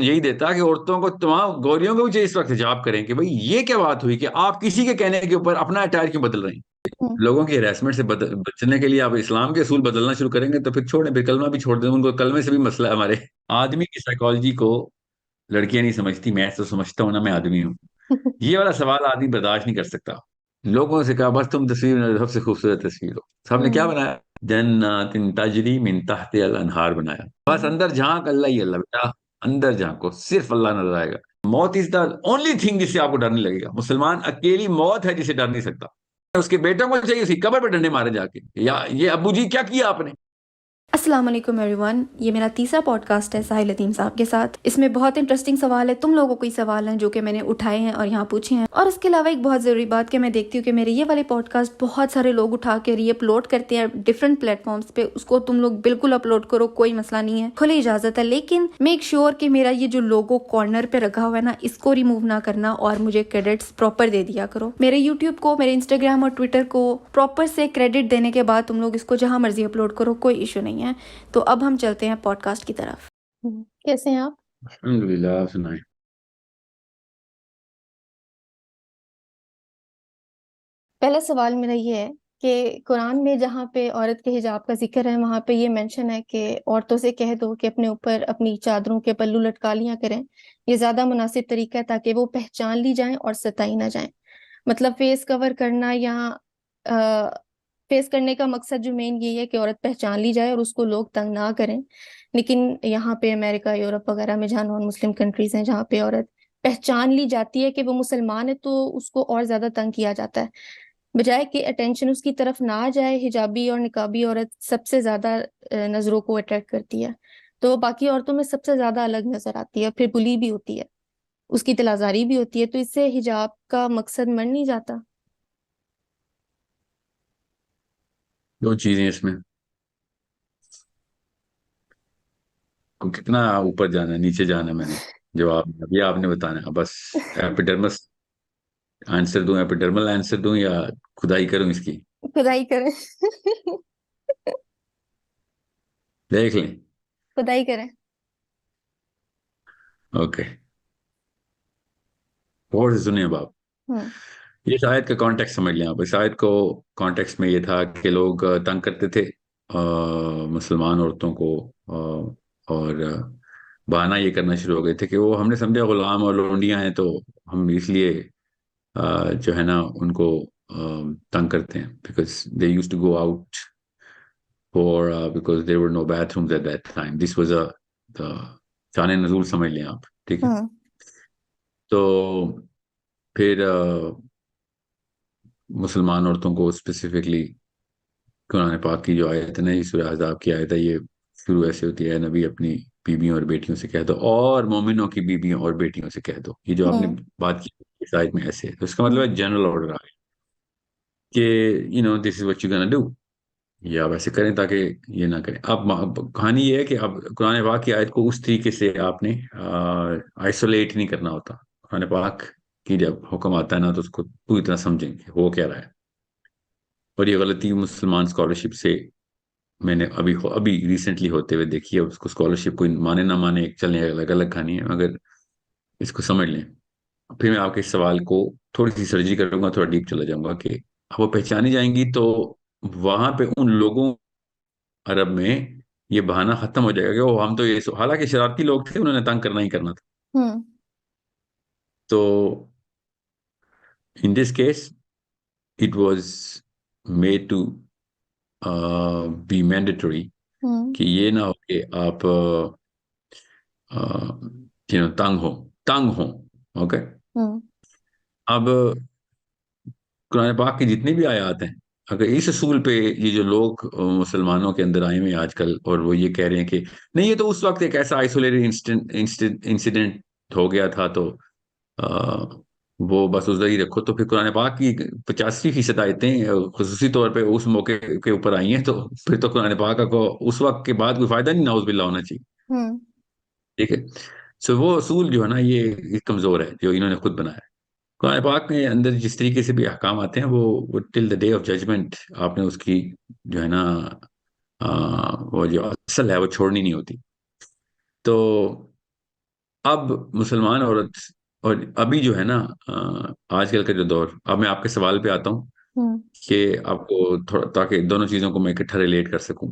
यही देता कि औरतों को, तमाम गोरियों को भी चाहिए इस वक्त हिजाब करें कि भाई ये क्या बात हुई कि आप किसी के कहने के ऊपर अपना अटायर क्यों बदल रहे हैं। हम्म। लोगों की हरासमेंट से बचने के लिए आप इस्लाम के असूल बदलना शुरू करेंगे तो फिर छोड़ें, फिर कलमा भी छोड़ दें, उनको कलमे से भी मसला है। हमारे आदमी की साइकोलॉजी को लड़कियां नहीं समझती, मैं तो समझता हूँ ना, मैं आदमी हूँ। ये वाला सवाल आदमी बर्दाश्त नहीं कर सकता। लोगों से कहा बस तुम तस्वीर सबसे खूबसूरत तस्वीर हो, सबने क्या हम्म। बनाया, जन्नातिन तजरी मिन तहतिहा अल अनहार बनाया। बस हम्म। अंदर झांक, अल्लाह ही अल्लाह बेटा, अंदर झांको, सिर्फ अल्लाह नजर आएगा। मौत इज द ओनली थिंग जिससे आपको डर नहीं लगेगा। मुसलमान अकेली मौत है जिसे डर नहीं सकता। उसके बेटों को चाहिए उसकी कब्र पे डंडे मारे जाके, या ये अब्बू जी क्या किया आपने। अस्सलाम वालेकुम एवरीवन, ये मेरा तीसरा पॉडकास्ट है साहिल लतीम साहब के साथ। इसमें बहुत इंटरेस्टिंग सवाल है, तुम लोगों को ही सवाल हैं जो कि मैंने उठाए हैं और यहाँ पूछे हैं। और इसके अलावा एक बहुत ज़रूरी बात कि मैं देखती हूँ कि मेरे ये वाले पॉडकास्ट बहुत सारे लोग उठा के रीअपलोड करते हैं डिफरेंट प्लेटफॉर्म्स पे। उसको तुम लोग बिल्कुल अपलोड करो, कोई मसला नहीं है, खुली इजाज़त है, लेकिन मेक श्योर कि मेरा ये जो लोगो कॉर्नर पे रखा हुआ है ना, इसको रिमूव ना करना और मुझे क्रेडिट्स प्रॉपर दे दिया करो। मेरे यूट्यूब को, मेरे इंस्टाग्राम और ट्विटर को प्रॉपर से क्रेडिट देने के बाद तुम लोग इसको जहाँ मर्जी अपलोड करो, कोई इशू नहीं है। तो अब हम चलते हैं पॉडकास्ट की तरफ। कैसे हैं आप? अल्हम्दुलिल्लाह, आप सुनाए। पहला सवाल मेरा ये है कि कुरान में जहाँ पे औरत के हिजाब का जिक्र है, वहां पे ये मेंशन है कि औरतों से कह दो कि अपने ऊपर अपनी चादरों के पल्लू लटका लिया करें। ये ज्यादा मुनासिब तरीका है ताकि वो पहचान ली जाएं और सताई ना जाएं। मतलब फेस कवर करना या फेस करने का मकसद जो मेन यही है कि औरत पहचान ली जाए और उसको लोग तंग ना करें। लेकिन यहाँ पे अमेरिका, यूरोप वगैरह में जहाँ नॉन मुस्लिम कंट्रीज हैं, जहाँ पे औरत पहचान ली जाती है कि वो मुसलमान है, तो उसको और ज्यादा तंग किया जाता है। बजाय कि अटेंशन उसकी तरफ ना जाए, हिजाबी और निकाबी औरत सबसे ज्यादा नजरों को अट्रैक्ट करती है। तो वो बाकी औरतों में सबसे ज्यादा अलग नजर आती है, फिर बुली भी होती है, उसकी तलाजारी भी होती है। तो इससे हिजाब का मकसद मर नहीं जाता। दो चीजें इसमें, को कितना ऊपर जाना है नीचे जाना है, मैंने जवाब अभी आपने बताना है बस। एपिडर्मस आंसर दूं, एपिडर्मल आंसर दूं, या खुदाई करूं इसकी। खुदाई करें। देख लें। खुदाई करें। ओके, और से सुनिए अब आप। हम्म। ये शायद का कॉन्टेक्स्ट समझ लें आप। इस आयत को कॉन्टेक्स्ट में ये था कि लोग तंग करते थे मुसलमान औरतों को, और बहाना ये करना शुरू हो गए थे कि वो, हमने समझा गुलाम और लोंडियां हैं, तो हम इसलिए जो है ना उनको तंग करते हैं, because they use to go out for, because there were no bathrooms at that time. This was a the शान नजूल समझ लें आप, ठीक है। हम्म। तो फिर मुसलमान औरतों को स्पेसिफिकली कुरान पाक की जो आयत है ना, ये सूरह अहज़ाब की आयत है, ये शुरू ऐसे होती है, नबी अपनी बीवियों और बेटियों से कह दो, और मोमिनों की बीवियों और बेटियों से कह दो। ये जो आपने हम्म। बात की इस आयत में ऐसे है, तो इसका मतलब हम्म। है जनरल ऑर्डर आ गया कि this is what you gonna do, या वैसे करें ताकि ये ना करें। अब कहानी ये है कि अब कुरान पाक की आयत को उस तरीके से आपने आइसोलेट नहीं करना होता। कुरान पाक की जब हुक्म आता है ना, तो उसको पूरी तरह समझेंगे हो क्या रहा है। और ये गलती मुसलमान स्कॉलरशिप से मैंने अभी रिसेंटली होते हुए देखी है। उसको स्कॉलरशिप कोई माने ना माने, चलने अलग अलग कहानी है, मगर इसको समझ लें। फिर मैं आपके इस सवाल को थोड़ी सी सर्जरी करूंगा, थोड़ा डीप चला जाऊंगा कि वो पहचानी जाएंगी तो वहां पे उन लोगों, अरब में ये बहाना खत्म हो जाएगा कि वो हम तो ये, हालांकि शरारती लोग थे, उन्होंने तंग करना ही करना था। हम्म। तो in this case it was made to be mandatory hmm. कि ये ना हो कि आप तंग हो। ओके। हम्म। अब कुरान पाक की जितनी भी आयत हैं, अगर इस असूल पे ये जो लोग मुसलमानों के अंदर आए हुए हैं आजकल, और वो ये कह रहे हैं कि नहीं, ये तो उस वक्त एक ऐसा आइसोलेटेड इंसिडेंट हो गया था, तो अ, वो बस उधर ही रखो, तो फिर कुरान पाक की 85% आयतें खुसूसी तौर पे उस मौके के ऊपर आई हैं, तो फिर तो कुरान पाक को उस वक्त के बाद कोई फायदा नहीं, नाउज बिल्ला होना चाहिए। हम्म। ठीक है। सो वो असूल जो है ना, ये कमजोर है जो इन्होंने खुद बनाया है। कुरान पाक के अंदर जिस तरीके से भी अहकाम आते हैं, वो till the day of judgement आपने उसकी जो है ना, वो जो असल है वो छोड़नी नहीं होती। तो अब मुसलमान औरत, और अभी जो है ना, आजकल का जो दौर, अब मैं आपके सवाल पे आता हूँ हम्म। कि आपको थोड़ा, ताकि दोनों चीजों को मैं इकट्ठा रिलेट कर सकूं।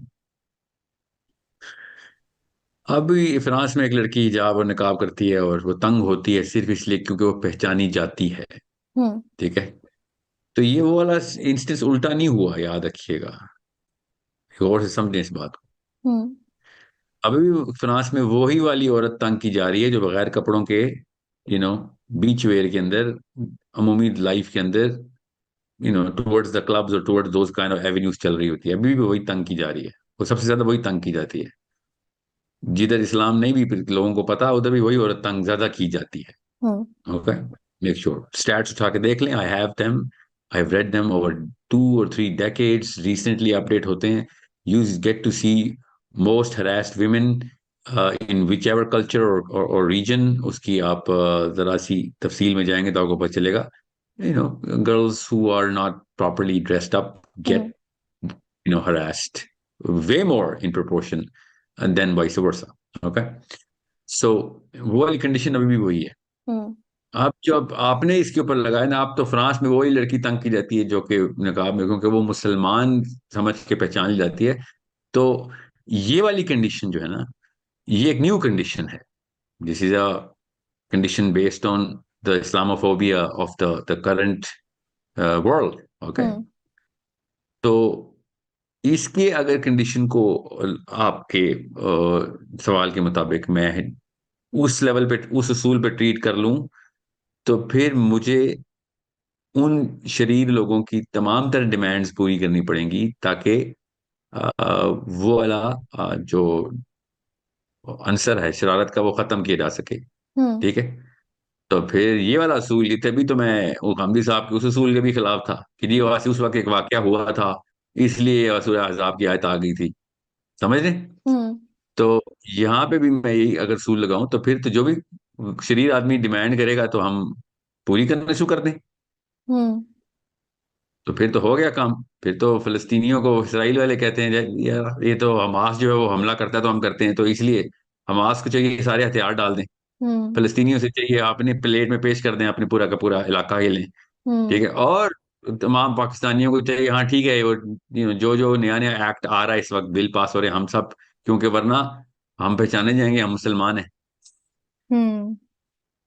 अभी फ्रांस में एक लड़की हिजाब और निकाब करती है और वो तंग होती है सिर्फ इसलिए क्योंकि वो पहचानी जाती है। हम्म। ठीक है। तो ये वो वाला इंस्टेंस उल्टा नहीं हुआ, याद रखिएगा, गौर से समझें इस बात को। हम्म। अभी भी फ्रांस में वही वाली औरत तंग की जा रही है जो बगैर कपड़ों के, बीच वेयर के अंदर, अमूमी लाइफ के अंदर, टुवर्ड्स द क्लब्स और towards those kind of avenues चल रही होती है। अभी भी वही तंग की जा रही है, वो सबसे ज्यादा वही तंग की जाती है। जिधर इस्लाम नहीं भी लोगों को पता, उधर भी वही औरत तंग ज्यादा की जाती है। Hmm. Okay, make sure stats उठा के देख लें, I have read them over 2 or 3 decades, recently update होते हैं। You get to see most harassed women in which ever culture और रीजन। उसकी आप जरा सी तफसील में जाएंगे तो आपको पता चलेगा। Girls who are not properly dressed up hmm. Get harassed way more in proportion, and then vice versa. Okay, so वो वाली कंडीशन अभी भी वही है। हम्म। आप जब आपने इसके ऊपर लगाया ना, आप तो फ्रांस में वही लड़की तंग की जाती है जो कि नकाब में, क्योंकि वो मुसलमान समझ के पहचान ली जाती है। तो ये वाली कंडीशन जो है ना, ये एक न्यू कंडीशन है। This is a condition based on the Islamophobia of the current world. Okay. Hmm. तो इसके अगर कंडीशन को आपके सवाल के मुताबिक मैं उस लेवल पे, उस उसूल पे ट्रीट कर लूं, तो फिर मुझे उन शरीर लोगों की तमाम तरह डिमांड्स पूरी करनी पड़ेंगी ताकि वो वाला जो अंसर है शरारत का, वो खत्म किया जा सके। हम्म। ठीक है। तो फिर ये वाला असूल, ये तभी तो मैं वो गांधी साहब के उस असूल के भी खिलाफ था कि जी वासी उस वक्त एक वाकया हुआ था, इसलिए सूरह अहज़ाब की आयत आ गई थी। समझ रहे? हम्म। तो यहाँ पे भी मैं यही अगर सूल लगाऊं, तो फिर तो जो भी शरीर आदमी डिमांड करेगा तो हम पूरी करना शुरू कर दें। हम्म। तो फिर तो हो गया काम। फिर तो फिलिस्तीनियों को इसराइल वाले कहते हैं, यार ये तो हमास जो है वो हमला करता है तो हम करते हैं, तो इसलिए हमास को चाहिए सारे हथियार डाल दें। हम्म। फिलिस्तीनियों से चाहिए आपने प्लेट में पेश कर दें, अपने पूरा का पूरा इलाका ही लें। ठीक हम्म। है। और तमाम पाकिस्तानियों को चाहिए, हाँ ठीक है, वो जो जो नया नया एक्ट आ रहा है इस वक्त, बिल पास हो रहे हैं, हम सब, क्योंकि वरना हम पहचाने जाएंगे हम मुसलमान हैं। हम्म।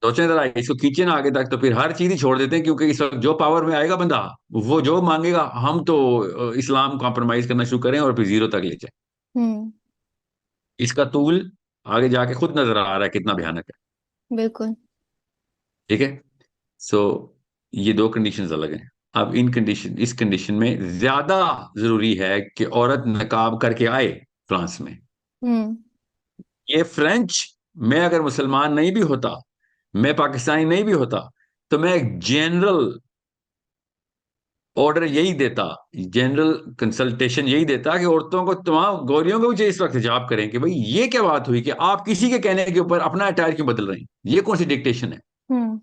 सोचें जरा, इसको खींचे ना आगे तक, तो फिर हर चीज ही छोड़ देते हैं, क्योंकि इस वक्त जो पावर में आएगा बंदा, वो जो मांगेगा हम तो इस्लाम कॉम्प्रोमाइज करना शुरू करें और फिर जीरो तक ले जाए। हम्म। इसका तूल आगे जाके खुद नजर आ रहा है कितना भयानक है। बिल्कुल। ठीक है। सो ये दो कंडीशंस अलग हैं। अब इस कंडीशन में ज्यादा जरूरी है कि औरत नकाब करके आए फ्रांस में। हम्म। ये फ्रेंच, मैं अगर मुसलमान नहीं भी होता, मैं पाकिस्तानी नहीं भी होता, तो मैं एक जनरल ऑर्डर यही देता, जनरल कंसल्टेशन यही देता कि औरतों को, तमाम गोरियों को भी इस वक्त हिजाब करें कि भाई ये क्या बात हुई कि आप किसी के कहने के ऊपर अपना अटायर क्यों बदल रहे हैं, ये कौन सी डिक्टेशन है? हम्म।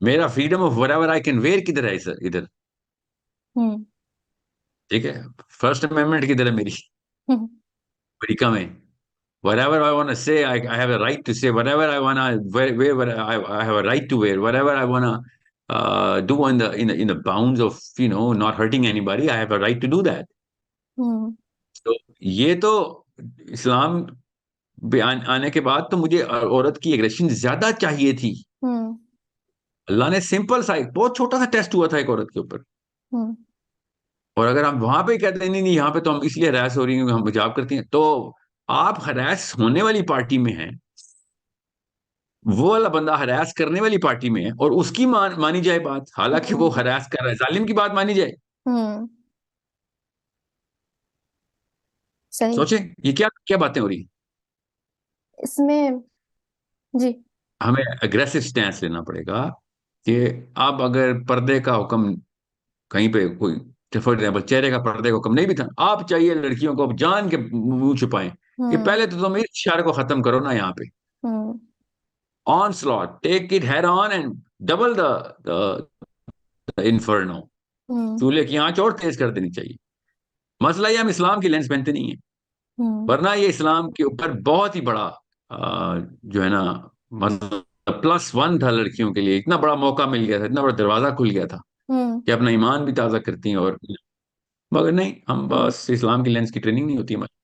मेरा freedom of whatever I can wear किधर है सर, इधर? हम्म। ठीक है। फर्स्ट अमेंडमेंट किधर है मेरी? हम्म। बड़ी कम है। Whatever I want to say, I have a right to say whatever I want to wear, I have a right to wear whatever I want to do in the bounds of not hurting anybody. I have a right to do that. हम्म। तो ये तो इस्लाम आने के बाद तो मुझे औरत की एग्रेशन ज्यादा चाहिए थी। हम्म। अल्लाह ने सिंपल सा एक बहुत छोटा सा टेस्ट हुआ था एक औरत के ऊपर। हम्म। और अगर हम वहां पे कहते हैं नहीं नहीं, यहाँ पे तो हम इसलिए हरास हो रही हैं क्योंकि हम हिजाब करती हैं, तो आप हरास होने वाली पार्टी में हैं, वो वाला बंदा हरास करने वाली पार्टी में है, और उसकी मानी जाए बात, हालांकि वो हम्म। हरास कर रहा है, जालिम की बात मानी जाए। हम्म। सही। सोचें ये क्या क्या बातें हो रही हैं। इसमें। जी। हमें अग्रेसिव स्टैंस लेना पड़ेगा कि अब अगर पर्दे का हुक्म कहीं पे कोई, फॉर एग्जाम्पल चेहरे का पर्दे का हुक्म नहीं भी था, आप चाहिए लड़कियों को अब जान के मुंह छुपाएं कि हम्म। पहले तो तुम इस शर को खत्म करो ना यहाँ पे। Hmm. Onslaught take it head on and double the inferno. Hmm. चूल्हे की आंच और तेज कर देनी चाहिए। मसला ये हम इस्लाम की लेंस पहनते नहीं है, हम्म। वरना ये इस्लाम के ऊपर बहुत ही बड़ा जो है ना, मतलब +1 था लड़कियों के लिए, इतना बड़ा मौका मिल गया था, इतना बड़ा दरवाजा खुल गया था हम्म। कि अपना ईमान भी ताज़ा करती हैं। और मगर नहीं, हम बस इस्लाम की लेंस की ट्रेनिंग नहीं होती हमारी।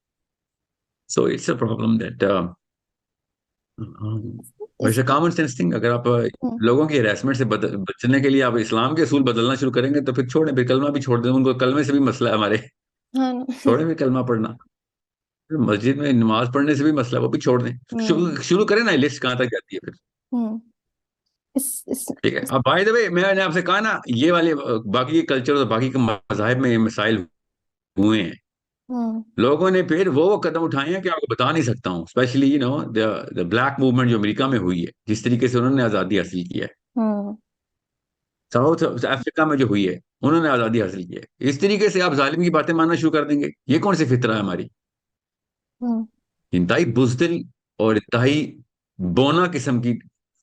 So it's a problem that, वैसे इसके कॉमन सेंस थिंग, अगर आप हम्म। लोगों की हैरेसमेंट से बचने के लिए आप इस्लाम के असूल बदलना शुरू करेंगे तो फिर छोड़ें, फिर कलमा भी छोड़ दें। उनको कलमे से भी मसला है हमारे, हाँ ना। छोड़ें फिर कलमा पढ़ना। फिर मस्जिद में नमाज पढ़ने से भी मसला है, वो भी छोड़ दें। हम्म। शुरू शुरू करें ना, लिस्ट कहाँ तक जाती है फिर। हम्म। इस ठीक है। अब बाय द वे, मैंने आपसे कहा ना, ये वाले बाकी के कल्चर और बाकी के मजाहिब में ये मसाइल हुए हैं। हम्म। लोगों ने फिर वो कदम उठाए हैं कि आपको बता नहीं सकता हूँ, स्पेशली द ब्लैक मूवमेंट जो अमेरिका में हुई है, जिस तरीके से उन्होंने आज़ादी हासिल की है। हम्म। साउथ अफ्रीका में जो हुई है, उन्होंने आज़ादी हासिल की है। इस तरीके से आप जालिम की बातें मानना शुरू कर देंगे, ये कौन सी फितरा है हमारी? हम्म। इंतहाई बुज़दिल और इंतहाई बोना किस्म की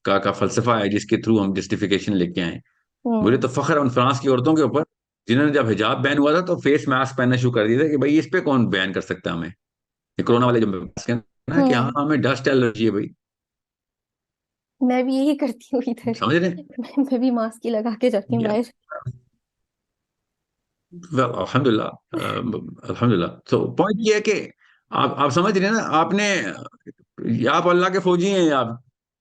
का फलसफा है, जिसके थ्रू हम जस्टिफिकेशन लेके आए। मुझे हम्म। तो फख्र है उन फ्रांस की औरतों के ऊपर, जिन्होंने जब हिजाब बैन हुआ था तो फेस मास्क पहनना शुरू कर दिया था कि भाई इस पे कौन बैन कर सकता है हमें। ये कोरोना वाले जो मास्क है ना, कि हाँ हम्म। हमें डस्ट एलर्जी है भाई। मैं भी यही करती हूँ इधर। समझ रहे हैं? मैं भी मास्क ही लगा के जाती हूँ या बाहर। अल्हम्दुलिल्लाह, अल्हम्दुलिल्लाह। तो पॉइंट ये है कि आप समझ रहे हैं ना, आपने, आप अल्लाह के फौजी हैं या आप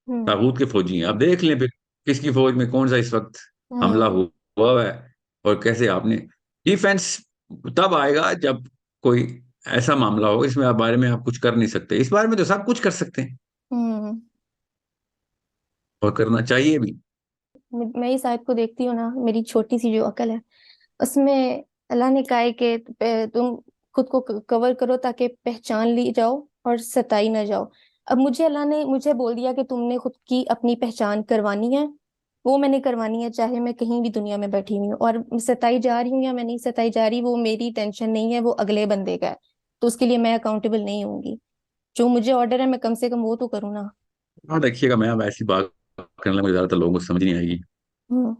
हम्म। तागूत के फौजी हैं? आप देख लें फिर किसकी फौज में कौन सा इस वक्त हमला हम्म। हुआ है, और कैसे आपने डिफेंस तब आएगा जब कोई ऐसा मामला हो इसमें आप बारे में आप कुछ कर नहीं सकते। इस बारे में तो सब कुछ कर सकते हैं, हम्म। और करना चाहिए भी। मैं इस आयत को देखती हूँ ना, मेरी छोटी सी जो अकल है उसमें अल्लाह ने कहा है कि तुम खुद को कवर करो ताकि पहचान ली जाओ और सताई ना जाओ। अब मुझे अल्लाह ने मुझे बोल दिया कि तुमने खुद की अपनी पहचान करवानी है, वो मैंने करवानी है, चाहे मैं कहीं भी दुनिया में बैठी हुई हूँ। और सताई जा रही हूँ या मैं नहीं सताई जा रही, वो मेरी टेंशन नहीं है, वो अगले बंदे का है। तो उसके लिए मैं अकाउंटेबल नहीं होंगी। जो मुझे ऑर्डर है मैं कम से कम वो तो करूँ ना। और देखिएगा, मैं अब ऐसी बात करने लगे ज्यादातर लोगों को समझ नहीं आएगी, हम्म।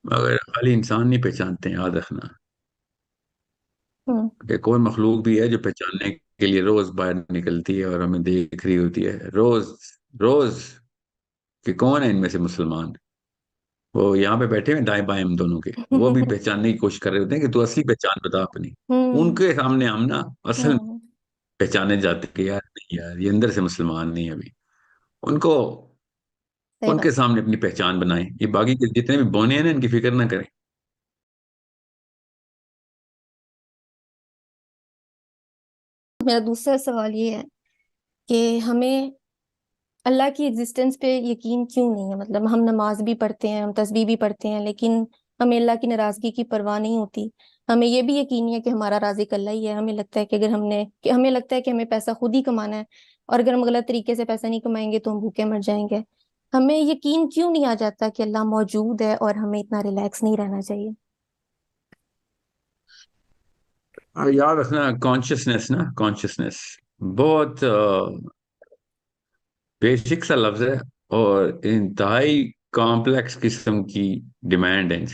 मगर खाली इंसान नहीं पहचानते हैं, याद रखना हम्म। कि कोई मखलूक भी है जो पहचानने के लिए रोज बाहर निकलती है और हमें देख रही होती है रोज रोज, कि कौन है इनमें से मुसलमान। वो यहाँ पे बैठे हैं दाएं बाएं हम दोनों के, वो भी पहचानने की कोशिश कर रहे होते हैं कि तू असली पहचान बता अपनी। हम्म। उनके सामने हम ना असल में हम्म। पहचाने जाते हैं कि यार नहीं यार, ये अंदर से मुसलमान नहीं है अभी। उनको, सही उनके बात। सामने अपनी पहचान बनाएं। ये बाकी के जितने भी बोने हैं ना, इनकी फिक्र ना करें। मेरा दूसरा सवाल ये है कि हमें अल्लाह की एग्जिस्टेंस पे यकीन क्यों नहीं है? मतलब हम नमाज भी पढ़ते हैं, हम तस्बीह भी पढ़ते हैं, लेकिन हमें अल्लाह की नाराजगी की परवाह नहीं होती। हमें ये भी यकीन है कि हमारा राज़िक अल्लाह ही है। हमें लगता है कि अगर हमने कि हमें लगता है कि हमें पैसा खुद ही कमाना है, और अगर हम गलत तरीके से पैसा नहीं कमाएंगे तो हम भूखे मर जाएंगे। हमें यकीन क्यों नहीं आ जाता कि अल्लाह मौजूद है और हमें इतना रिलैक्स नहीं रहना चाहिए? और याद रखना, कॉन्शियसनेस ना, कॉन्शियसनेस बहुत बेसिक सा लफ्ज है, और इंतहाई कॉम्प्लेक्स किस्म की डिमांड है।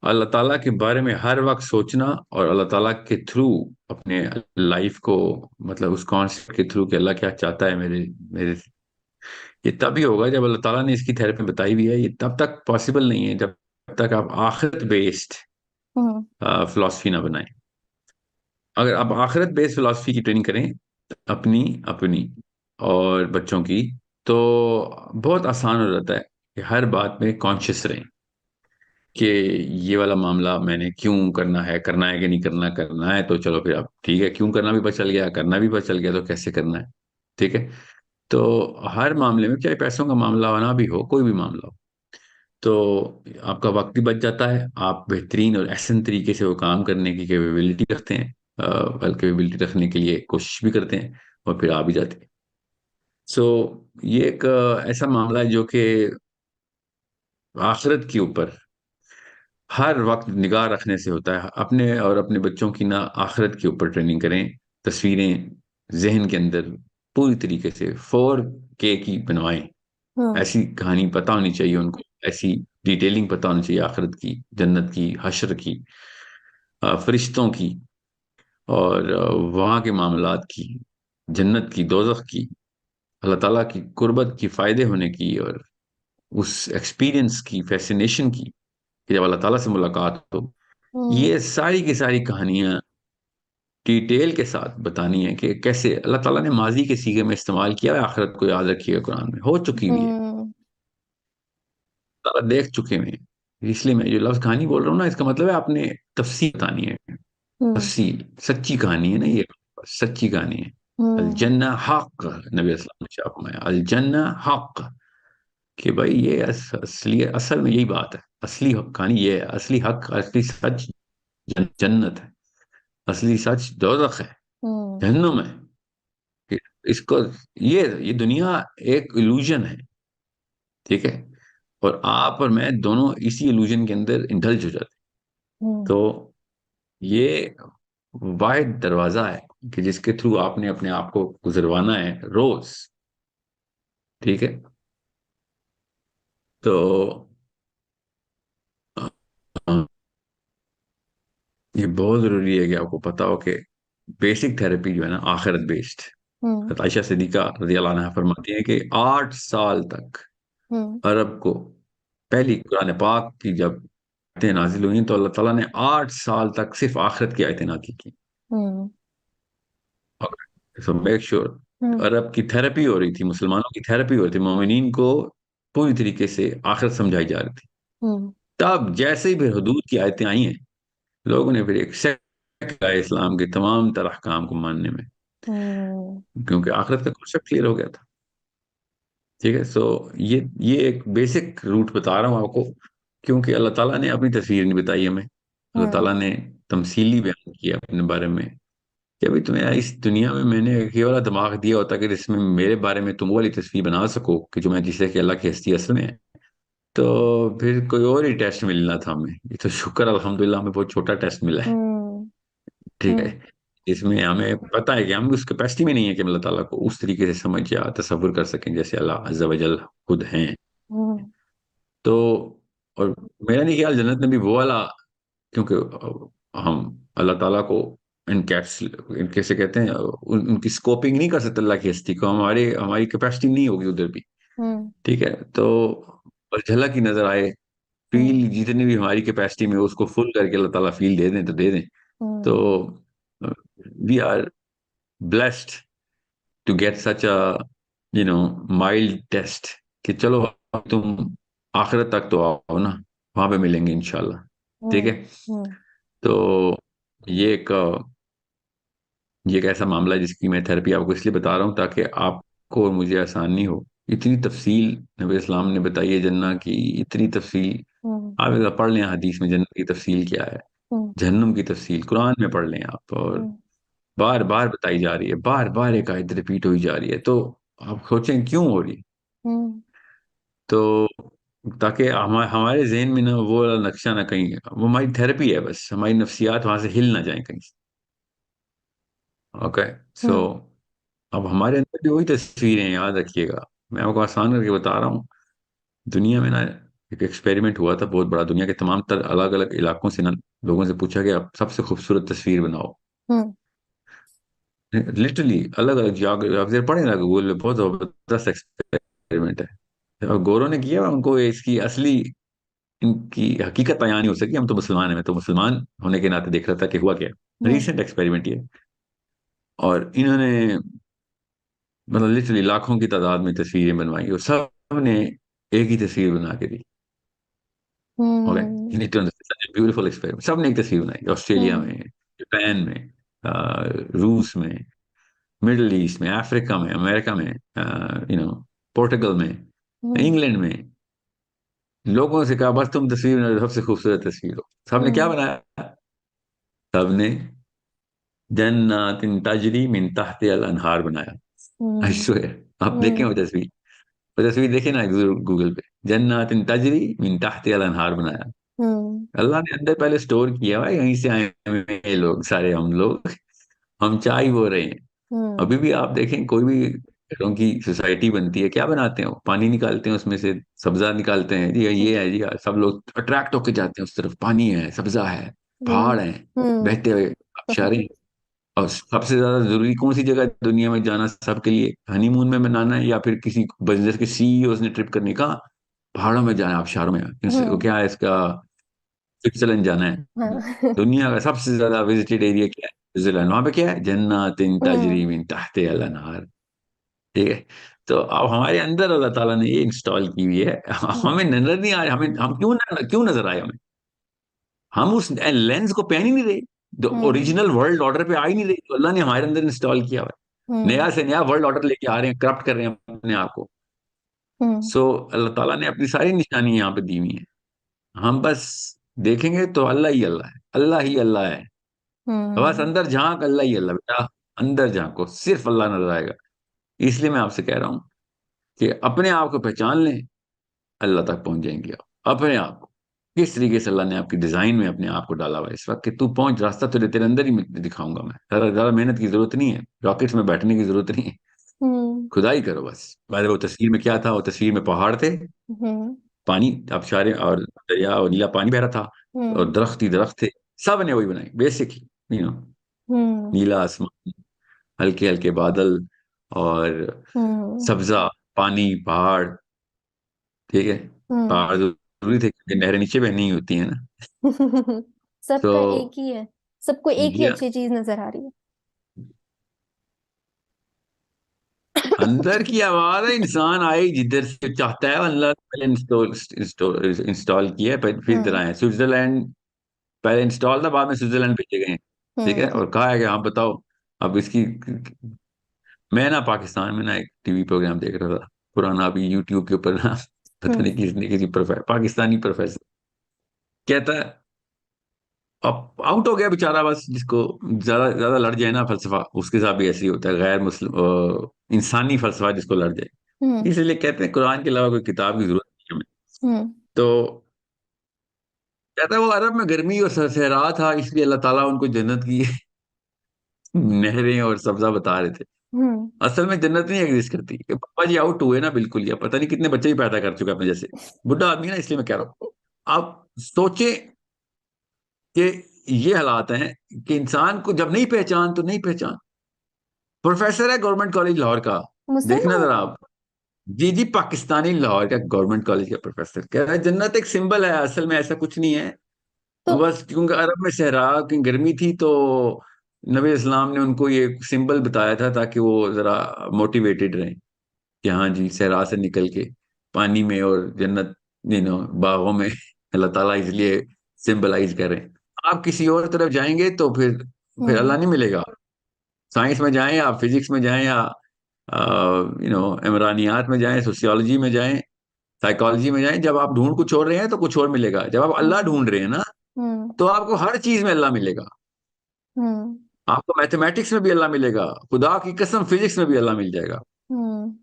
अल्लाह ताला के बारे में हर वक्त सोचना, और अल्लाह ताला के थ्रू अपने लाइफ को, मतलब उस कॉन्सेप्ट के थ्रू कि अल्लाह क्या चाहता है मेरे मेरे से। ये तभी होगा जब अल्लाह ताला ने इसकी थेरेपी बताई हुई है। ये तब तक पॉसिबल नहीं है जब तक आप आखिरत बेस्ड हम्म। फिलॉसफी ना बनाएं। अगर आप आखिरत बेस्ड फिलॉसफी की ट्रेनिंग करें, अपनी अपनी और बच्चों की, तो बहुत आसान हो जाता है कि हर बात में कॉन्शियस रहें कि ये वाला मामला मैंने क्यों करना है कि नहीं करना, करना है तो चलो फिर अब ठीक है, क्यों करना भी पता चल गया, करना भी पता चल गया, तो कैसे करना है। ठीक है। तो हर मामले में, चाहे पैसों का मामला होना भी हो, कोई भी मामला हो, तो आपका वक्त भी बच जाता है, आप बेहतरीन और एहसन तरीके से वो काम करने की कैपेबिलिटी रखते हैं, कैपेबिलिटी रखने के लिए कोशिश भी करते हैं, और फिर आ भी जाते हैं। सो ये एक ऐसा मामला है जो कि आखिरत के ऊपर हर वक्त निगाह रखने से होता है। अपने और अपने बच्चों की ना आखिरत के ऊपर ट्रेनिंग करें, तस्वीरें जहन के अंदर पूरी तरीके से 4K की बनवाएं। हम्म। ऐसी कहानी पता होनी चाहिए उनको, ऐसी डिटेलिंग पता होनी चाहिए आखिरत की, जन्नत की, हश्र की, फरिश्तों की, और वहाँ के मामलात की, जन्नत की, दोजख की। अल्लाह ताला की कुर्बत की, फायदे होने की, और उस एक्सपीरियंस की, फैसिनेशन की, कि जब अल्लाह ताला से मुलाकात हो, हम्म। ये सारी की सारी कहानियां डिटेल के साथ बतानी है कि कैसे अल्लाह ताला ने माजी के सीगे में इस्तेमाल किया है, आखिरत को याद रखिएगा, कुरान में हो चुकी हुई है, हम्म। ताला देख चुके हुए हैं। इसलिए मैं जो लफ्ज कहानी बोल रहा हूँ ना, इसका मतलब है आपने तफसील बतानी है, हम्म। तफसील, सच्ची कहानी है ना ये, सच्ची कहानी है। अल हम्म। जन्ना हक, नबी अस्सलाम ने शाह फरमाया, अल जन्ना हक, कि भाई ये असली, असल में यही बात है, असली कहानी ये है, असली हक, असली सच जन्नत है, असली सच दोजख है, हम्म। जहन्नुम है। कि इसको, ये दुनिया एक इल्यूजन है, ठीक है, और आप और मैं दोनों इसी इल्यूजन के अंदर इंडल्ज हो जाते हैं। हम्म। तो ये वाहिद दरवाजा है कि जिसके थ्रू आपने अपने आप को गुजरवाना है रोज, ठीक है। तो अ, ये बहुत जरूरी है कि आपको पता हो कि बेसिक थेरेपी जो है ना, आखिरत बेस्ड। हम्म। आयशा सिद्दीका रजी अल्लाह अन्हा फरमाती है कि 8 साल तक हम्म। अरब को, पहली कुरान पाक की जब आयतें नाजिल हुई तो अल्लाह ताला ने 8 साल तक सिर्फ आखिरत की आयतें नाजिल की। हम्म। सो मेक श्योर, हम्म। अरब की थेरेपी हो रही थी, मुसलमानों की थेरेपी हो रही थी, मोमिनीन को पूरी तरीके से आखिरत समझाई जा रही थी। हम्म। तब जैसे ही फिर हुदूद की आयतें आई हैं, लोगों ने फिर एक सेक्ट का इस्लाम के तमाम तरह काम को मानने में, हम्म। क्योंकि आखिरत का कॉन्सेप्ट क्लियर हो गया था। ठीक है, सो ये एक बेसिक रूट बता रहा हूँ आपको, क्योंकि अल्लाह ताला ने अपनी तस्वीर नहीं बताई हमें, अल्लाह हम्म। ताला ने तमसीली बयान किया अपने बारे में, कि अभी तुम्हें इस दुनिया में मैंने एक ये वाला दिमाग दिया होता कि जिसमें मेरे बारे में तुम वो वाली तस्वीर बना सको कि जो मैं, जिसे कि अल्लाह की हस्ती असल में है, तो फिर कोई और ही टेस्ट मिलना था हमें। ये तो शुक्र अल्हम्दुलिल्लाह हमें बहुत छोटा टेस्ट मिला है, हम्म। ठीक है। हम्म। इसमें हमें पता है कि हम उस कैपेसिटी में नहीं है कि हम अल्लाह ताला को उस तरीके से समझ या तसव्वुर कर सकें जैसे अल्लाह अज़्ज़ा वजल खुद हैं। हम्म। तो और मेरा नहीं ख्याल जन्नत में भी वो वाला, क्योंकि हम अल्लाह ताला को इनकैप्स, कैसे कहते हैं, उनकी स्कोपिंग नहीं कर सकते, अल्लाह की हस्ती को, हमारे हमारी कैपेसिटी नहीं होगी उधर भी, हम्म। ठीक है। तो और झलक ही नजर आए, हम्म। फील जितनी भी हमारी कैपेसिटी में, उसको फुल करके अल्लाह ताला फील दे दें तो दे दें। तो hmm. We are blessed to get such a, you know, mild test, कि चलो अब तुम आखिरत तक तो आओ ना, वहां पे मिलेंगे इंशाल्लाह, ठीक है। हम्म। हम्म। तो ये एक ये एक ऐसा मामला है जिसकी मैं थेरेपी आपको इसलिए बता रहा हूँ ताकि आपको और मुझे आसानी हो। इतनी तफसील नबी इस्लाम ने बताई है जन्नत की, इतनी तफसील हम्म। आप एक बार पढ़ लें हदीस में, जन्नत की तफसील क्या है, हम्म। जहन्नुम की तफसील कुरान में पढ़ लें आप, और हम्म। बार बार बताई जा रही है, बार बार एक आयत रिपीट हुई जा रही है, तो आप सोचें क्यों हो रही है। हम्म। तो ताकि हमारे जहन में ना वो वाला नक्शा ना कहीं, वो हमारी थेरेपी है, बस हमारी नफ्सियात वहां से हिल ना जाए कहीं। ओके, सो हम्म। अब हमारे अंदर भी वही तस्वीरें हैं, याद रखिएगा। मैं आपको आसान करके बता रहा हूँ, दुनिया में ना एक एक्सपेरिमेंट हुआ था बहुत बड़ा, दुनिया के तमाम तर अलग अलग इलाकों से ना लोगों से पूछा गया आप सबसे खूबसूरत तस्वीर बनाओ, हम्म। लिटरली अलग अलग आप पढ़े ना गूगल में, बहुत जबरदस्त एक्सपेरिमेंट है, और गोरों ने किया, उनको इसकी असली, इनकी हकीकत बयान नहीं हो सकी, हम तो मुसलमान हैं, मैं तो मुसलमान होने के नाते देख रहा था कि हुआ क्या। हम्म। रीसेंट एक्सपेरिमेंट ये, और इन्होंने मतलब लिटरली लाखों की तादाद में तस्वीरें बनवाई, और सब ने एक ही तस्वीर बना के दी। Okay, hmm. You need to understand, beautiful experiment, सब ने एक तस्वीर बनाई, ऑस्ट्रेलिया हम्म। में, जापान में, रूस में, मिडल ईस्ट में, अफ्रीका में, अमेरिका में, पोर्टुगल में, हम्म। इंग्लैंड में, लोगों से कहा बस तुम तस्वीर बनाओ, सबसे खूबसूरत तस्वीर हो, सबने क्या हम्म। बनाया, सबने जन्नतिन तजरी मिन तहतिहा अल अनहार बनाया। आई हम्म। स्वेयर, आप देखें हम्म। वो तस्वीर देखे ना गूगल पे, जन्नतिन तजरी मिन तहतिहा अल अनहार बनाया। हम्म। अल्लाह ने अंदर पहले स्टोर किया भाई, यहीं से आए हुए हैं ये लोग सारे, हम लोग, हम चाय बो रहे हैं। हम्म। अभी भी आप देखें कोई भी घरों की सोसाइटी बनती है, क्या बनाते हैं, वो पानी निकालते हैं उसमें से, सब्जा निकालते हैं जी, ये है जी, सब लोग अट्रैक्ट होके जाते हैं उस तरफ, पानी है, सब्जा है, हम्म। पहाड़ है, हम्म। बहते हुए आबशारें, और सबसे ज्यादा जरूरी कौन सी जगह दुनिया में जाना सबके लिए? हनीमून में मनाना है, या फिर किसी बिजनेस के सीईओ ने ट्रिप करने का? पहाड़ों में जाना है, आबशारों में, हम्म। क्या है इसका, स्विट्जरलैंड जाना है। हाँ। दुनिया का सबसे ज्यादा विजिटेड एरिया क्या है? स्विट्जरलैंड। वहां पे क्या है? जन्नातिन तजरी हम्म। मिन तहतिहा अल अनहार। ठीक है। तो अब हमारे अंदर अल्लाह ताला ने ये इंस्टॉल की हुई है। हम्म। हमें नजर नहीं आ रहा, हमें हम क्यों नजर आए हमें? हम उस लेंस को पहन ही नहीं रहे, जो हम्म। ओरिजिनल वर्ल्ड ऑर्डर पे आ ही नहीं रही, तो अल्लाह ने हमारे अंदर इंस्टॉल किया हुआ है। हम्म। नया से नया वर्ल्ड ऑर्डर लेके आ रहे हैं, करप्ट कर रहे हैं अपने आप को। हम्म। सो अल्लाह ताला ने अपनी सारी निशानी यहाँ पे दी हुई है। हम बस देखेंगे तो अल्लाह ही अल्लाह है, अल्लाह ही अल्लाह है। बस हम्म। अंदर झांक, अल्लाह ही अल्लाह बेटा। अंदर झांको, सिर्फ अल्लाह नजर आएगा। इसलिए मैं आपसे कह रहा हूँ कि अपने आप को पहचान लें, अल्लाह तक पहुंच जाएंगे आप अपने आप को। किस तरीके से अल्लाह ने आपकी डिजाइन में अपने आप को डाला हुआ है इस वक्त, कि तू पहुंच, रास्ता तुझे तेरे अंदर ही दिखाऊंगा मैं। ज्यादा ज्यादा मेहनत की जरूरत नहीं है, रॉकेट्स में बैठने की जरूरत नहीं है। हम्म। खुदाई करो बस। पहले वो तस्वीर में क्या था? वो तस्वीर में पहाड़ थे, हम्म। पानी, आबशारें और दरिया और नीला पानी बह रहा था, और हम्म। दरख्त ही दरख्त थे। सब ने वही बनाई बेसिकली, यू नो। हम्म। नीला आसमान, हल्के हल्के बादल, और हम्म। सब्जा, पानी, पहाड़। ठीक है। हम्म। पहाड़ जरूरी थे क्योंकि नहरें नीचे बहनी ही होती है ना। तो सबका एक ही है, सबको एक ही इंडिया, अच्छी चीज नजर आ रही है। अंदर की आवाज है, इंसान आए जिधर से चाहता है, अल्लाह ने पहले इंस्टॉल इंस्टॉल किया है, फिर इधर हम्म। आए हैं। स्विट्जरलैंड पहले इंस्टॉल था, बाद में स्विट्जरलैंड भेजे गए हैं। ठीक है, हम्म। और कहा है कि हाँ बताओ अब इसकी। मैं ना पाकिस्तान में ना एक टीवी प्रोग्राम देख रहा था पुराना, अभी यूट्यूब के ऊपर ना, पता हम्म। नहीं किसने, किसी प्रोफेसर, पाकिस्तानी प्रोफेसर कहता है, अब आउट हो गया बेचारा, बस जिसको ज्यादा ज्यादा लड़ जाए ना फलसफा, उसके साथ भी ऐसे ही होता है, गैर मुस्लिम इंसानी फलसफा जिसको लड़ जाए। हम्म। इसलिए कहते हैं कुरान के अलावा कोई किताब की जरूरत नहीं है हमें। हम्म। तो कहता है वो अरब में गर्मी और सहरा था, इसलिए अल्लाह ताला उनको जन्नत की नहरें और सब्जा बता रहे थे। हम्म। असल में जन्नत नहीं एग्जिस्ट करती, कि पापा जी आउट हुए ना बिल्कुल, या पता नहीं कितने बच्चे ही पैदा कर चुके हैं अपने जैसे, बुढ़ा आदमी है ना, इसलिए मैं कह रहा हूँ। आप सोचे कि ये हालात हैं कि इंसान को जब नहीं पहचान तो नहीं पहचान। प्रोफेसर है गवर्नमेंट कॉलेज लाहौर का, देखना मुसलमान जरा है। आप। जी जी, पाकिस्तानी लाहौर का गवर्नमेंट कॉलेज का प्रोफेसर कह रहा है जन्नत एक सिंबल है, असल में ऐसा कुछ नहीं है। तो बस क्योंकि अरब में सहरा की गर्मी थी, तो नबी इस्लाम ने उनको ये सिंबल बताया था ताकि वो जरा मोटिवेटेड रहें, कि हाँ जी सहरा से निकल के पानी में और जन्नत, बागों में अल्लाह ताला इसलिए सिंबलाइज करें। आप किसी और तरफ जाएंगे तो फिर हम्म। अल्लाह नहीं मिलेगा। साइंस में जाएं, या फिजिक्स में जाएं, या इमरानियात में जाएं, सोशियोलॉजी में जाएं, साइकोलॉजी में जाएं, जब आप ढूंढ कुछ और रहे हैं तो कुछ और मिलेगा। जब आप अल्लाह हम्म। ढूंढ रहे हैं ना, हम्म। तो आपको हर चीज में अल्लाह मिलेगा। हम्म। आपको मैथमेटिक्स में भी अल्लाह मिलेगा, खुदा की कसम फिजिक्स में भी अल्लाह मिल जाएगा। हम्म।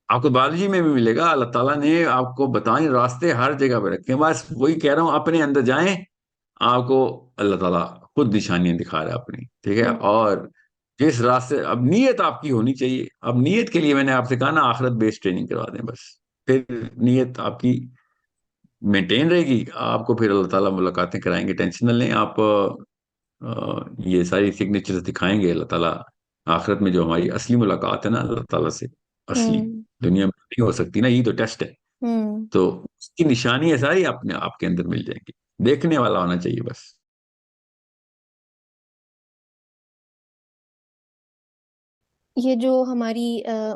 आपको बायोलॉजी में भी मिलेगा। अल्लाह ताला ने आपको बताए रास्ते हर जगह पे रखे हैं। बस वही कह रहा हूँ, अपने अंदर जाएं, आपको अल्लाह ताला खुद निशानियां दिखा रहा है अपनी। ठीक है। हम्म। और जिस रास्ते, अब नीयत आपकी होनी चाहिए। अब नीयत के लिए मैंने आपसे कहा ना, आखिरत बेस्ड ट्रेनिंग करवा दें बस। फिर नीयत आपकी मेंटेन रहेगी, आपको फिर अल्लाह ताला मुलाकातें कराएंगे, टेंशन न लें आप। ये सारी सिग्नेचर्स दिखाएंगे अल्लाह ताला। आखिरत में जो हमारी असली मुलाकात है ना अल्लाह ताला से, असली, हम्म। दुनिया में नहीं हो सकती ना, ये तो टेस्ट है। हम्म। तो उसकी निशानी है सारी अपने आपके अंदर मिल जाएंगी। देखने वाला होना चाहिए बस। ये जो हमारी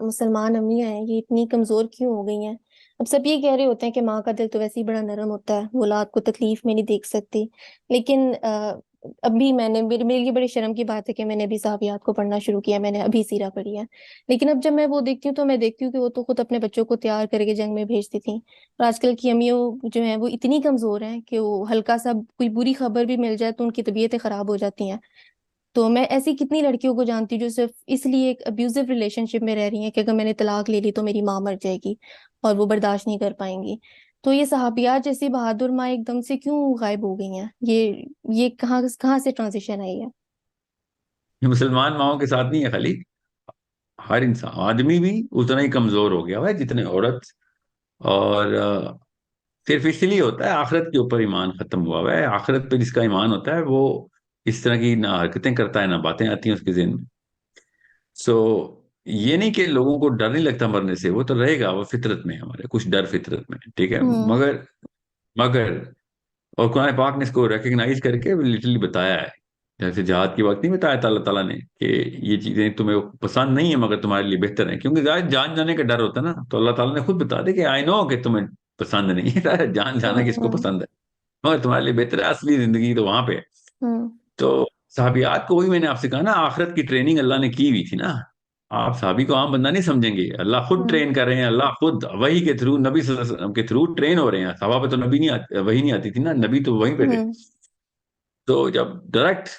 मुसलमान अम्मियाँ हैं ये इतनी कमजोर क्यों हो गई हैं? अब सब ये कह रहे होते हैं कि माँ का दिल तो वैसे ही बड़ा नरम होता है, वो औलाद को तकलीफ में नहीं देख सकती। लेकिन अभी मैंने, मेरे लिए बड़ी शर्म की बात है कि मैंने अभी साहबियात को पढ़ना शुरू किया, मैंने अभी सीरा पढ़ी है। लेकिन अब जब मैं वो देखती हूँ तो मैं देखती हूँ कि वो तो खुद अपने बच्चों को तैयार करके जंग में भेजती थी। और आजकल की अम्मियों जो हैं वो इतनी कमजोर हैं कि वो हल्का सा कोई बुरी खबर भी मिल जाए तो उनकी तबीयतें खराब हो जाती हैं। तो मैं ऐसी कितनी लड़कियों को जानती हूँ जो सिर्फ इसलिए एक अब्यूजिव रिलेशनशिप में रह रही हैं कि अगर मैंने तलाक ले ली तो मेरी माँ मर जाएगी और वो बर्दाश्त नहीं कर पाएंगी। तो ये सहाबियात जैसी बहादुर माँ एकदम से क्यों गायब हो गई हैं? ये कहाँ कहाँ से ट्रांजिशन आई है? ये मुसलमान माओं के साथ नहीं है खाली, हर इंसान, आदमी भी उतना ही कमजोर हो गया हुआ है जितने औरत। और सिर्फ इसलिए होता है, आखिरत के ऊपर ईमान खत्म हुआ हुआ है। आखिरत पे जिसका ईमान होता है वो इस तरह की ना हरकतें करता है, ना बातें आती हैं उसके ज़हन में। सो ये नहीं कि लोगों को डर नहीं लगता मरने से, वो तो रहेगा, वो फितरत में है, हमारे कुछ डर फितरत में है, ठीक है। हम्म। मगर मगर और कुरान पाक ने इसको रिकग्नाइज करके लिटरली बताया है। जैसे जिहाद की वक्त नहीं बताया था अल्लाह ताला ने कि ये चीजें तुम्हें पसंद नहीं है मगर तुम्हारे लिए बेहतर है, क्योंकि जान जाने का डर होता है ना, तो अल्लाह ताला ने खुद बता दिया कि आई नो कि तुम्हें पसंद नहीं है जान जाना किसको हम्म। पसंद है, मगर तुम्हारे लिए बेहतर है, असली जिंदगी तो वहां पे है। हम्म। तो साहबियात को, वही मैंने आपसे कहा ना, आखिरत की ट्रेनिंग अल्लाह ने की हुई थी ना। आप साहबी को आम बंदा नहीं समझेंगे, अल्लाह खुद हम्म। ट्रेन कर रहे हैं, अल्लाह खुद वही के थ्रू, नबी सल्लल्लाहु अलैहि वसल्लम के थ्रू ट्रेन हो रहे हैं। सहाबा पे तो नबी नहीं आती, वही नहीं आती थी ना, नबी तो वहीं पे थे। हम्म। तो जब डायरेक्ट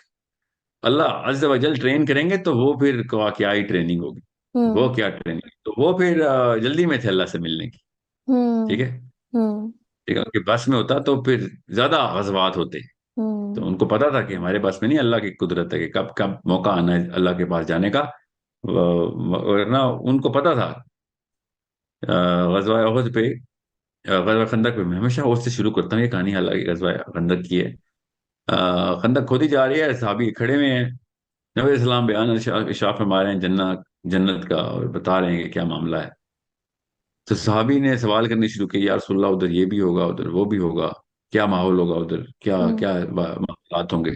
अल्लाह अज़्ज़ व जल ट्रेन करेंगे तो वो फिर क्या ही ट्रेनिंग होगी, वो हम्म। क्या ट्रेनिंग, तो वो फिर जल्दी में थे अल्लाह से मिलने की। ठीक हम्म। है, हम्म। ठीक है, उनके बस में होता तो फिर ज्यादा गज़वात होते। तो हम्म। उनको पता था कि हमारे बस में नहीं, अल्लाह की कुदरत है कि कब कब मौका आना है अल्लाह के पास जाने का। वरना उनको पता था। गज़वा उहद पे, गज़वा खंदक पे, मैं हमेशा उहद से शुरू करता हूँ ये कहानी, हालांकि गज़वा खंदक की है। खंदक खोदी जा रही है, साहबी खड़े हुए हैं, नबी इस्लाम बयान इरशाद फरमा रहे हैं जन्नत जन्नत का, और बता रहे हैं कि क्या मामला है। तो साहबी ने सवाल करने शुरू किए, यार रसूलल्लाह उधर ये भी होगा, उधर वो भी होगा, क्या माहौल होगा उधर, क्या हम्म। क्या मामलात होंगे।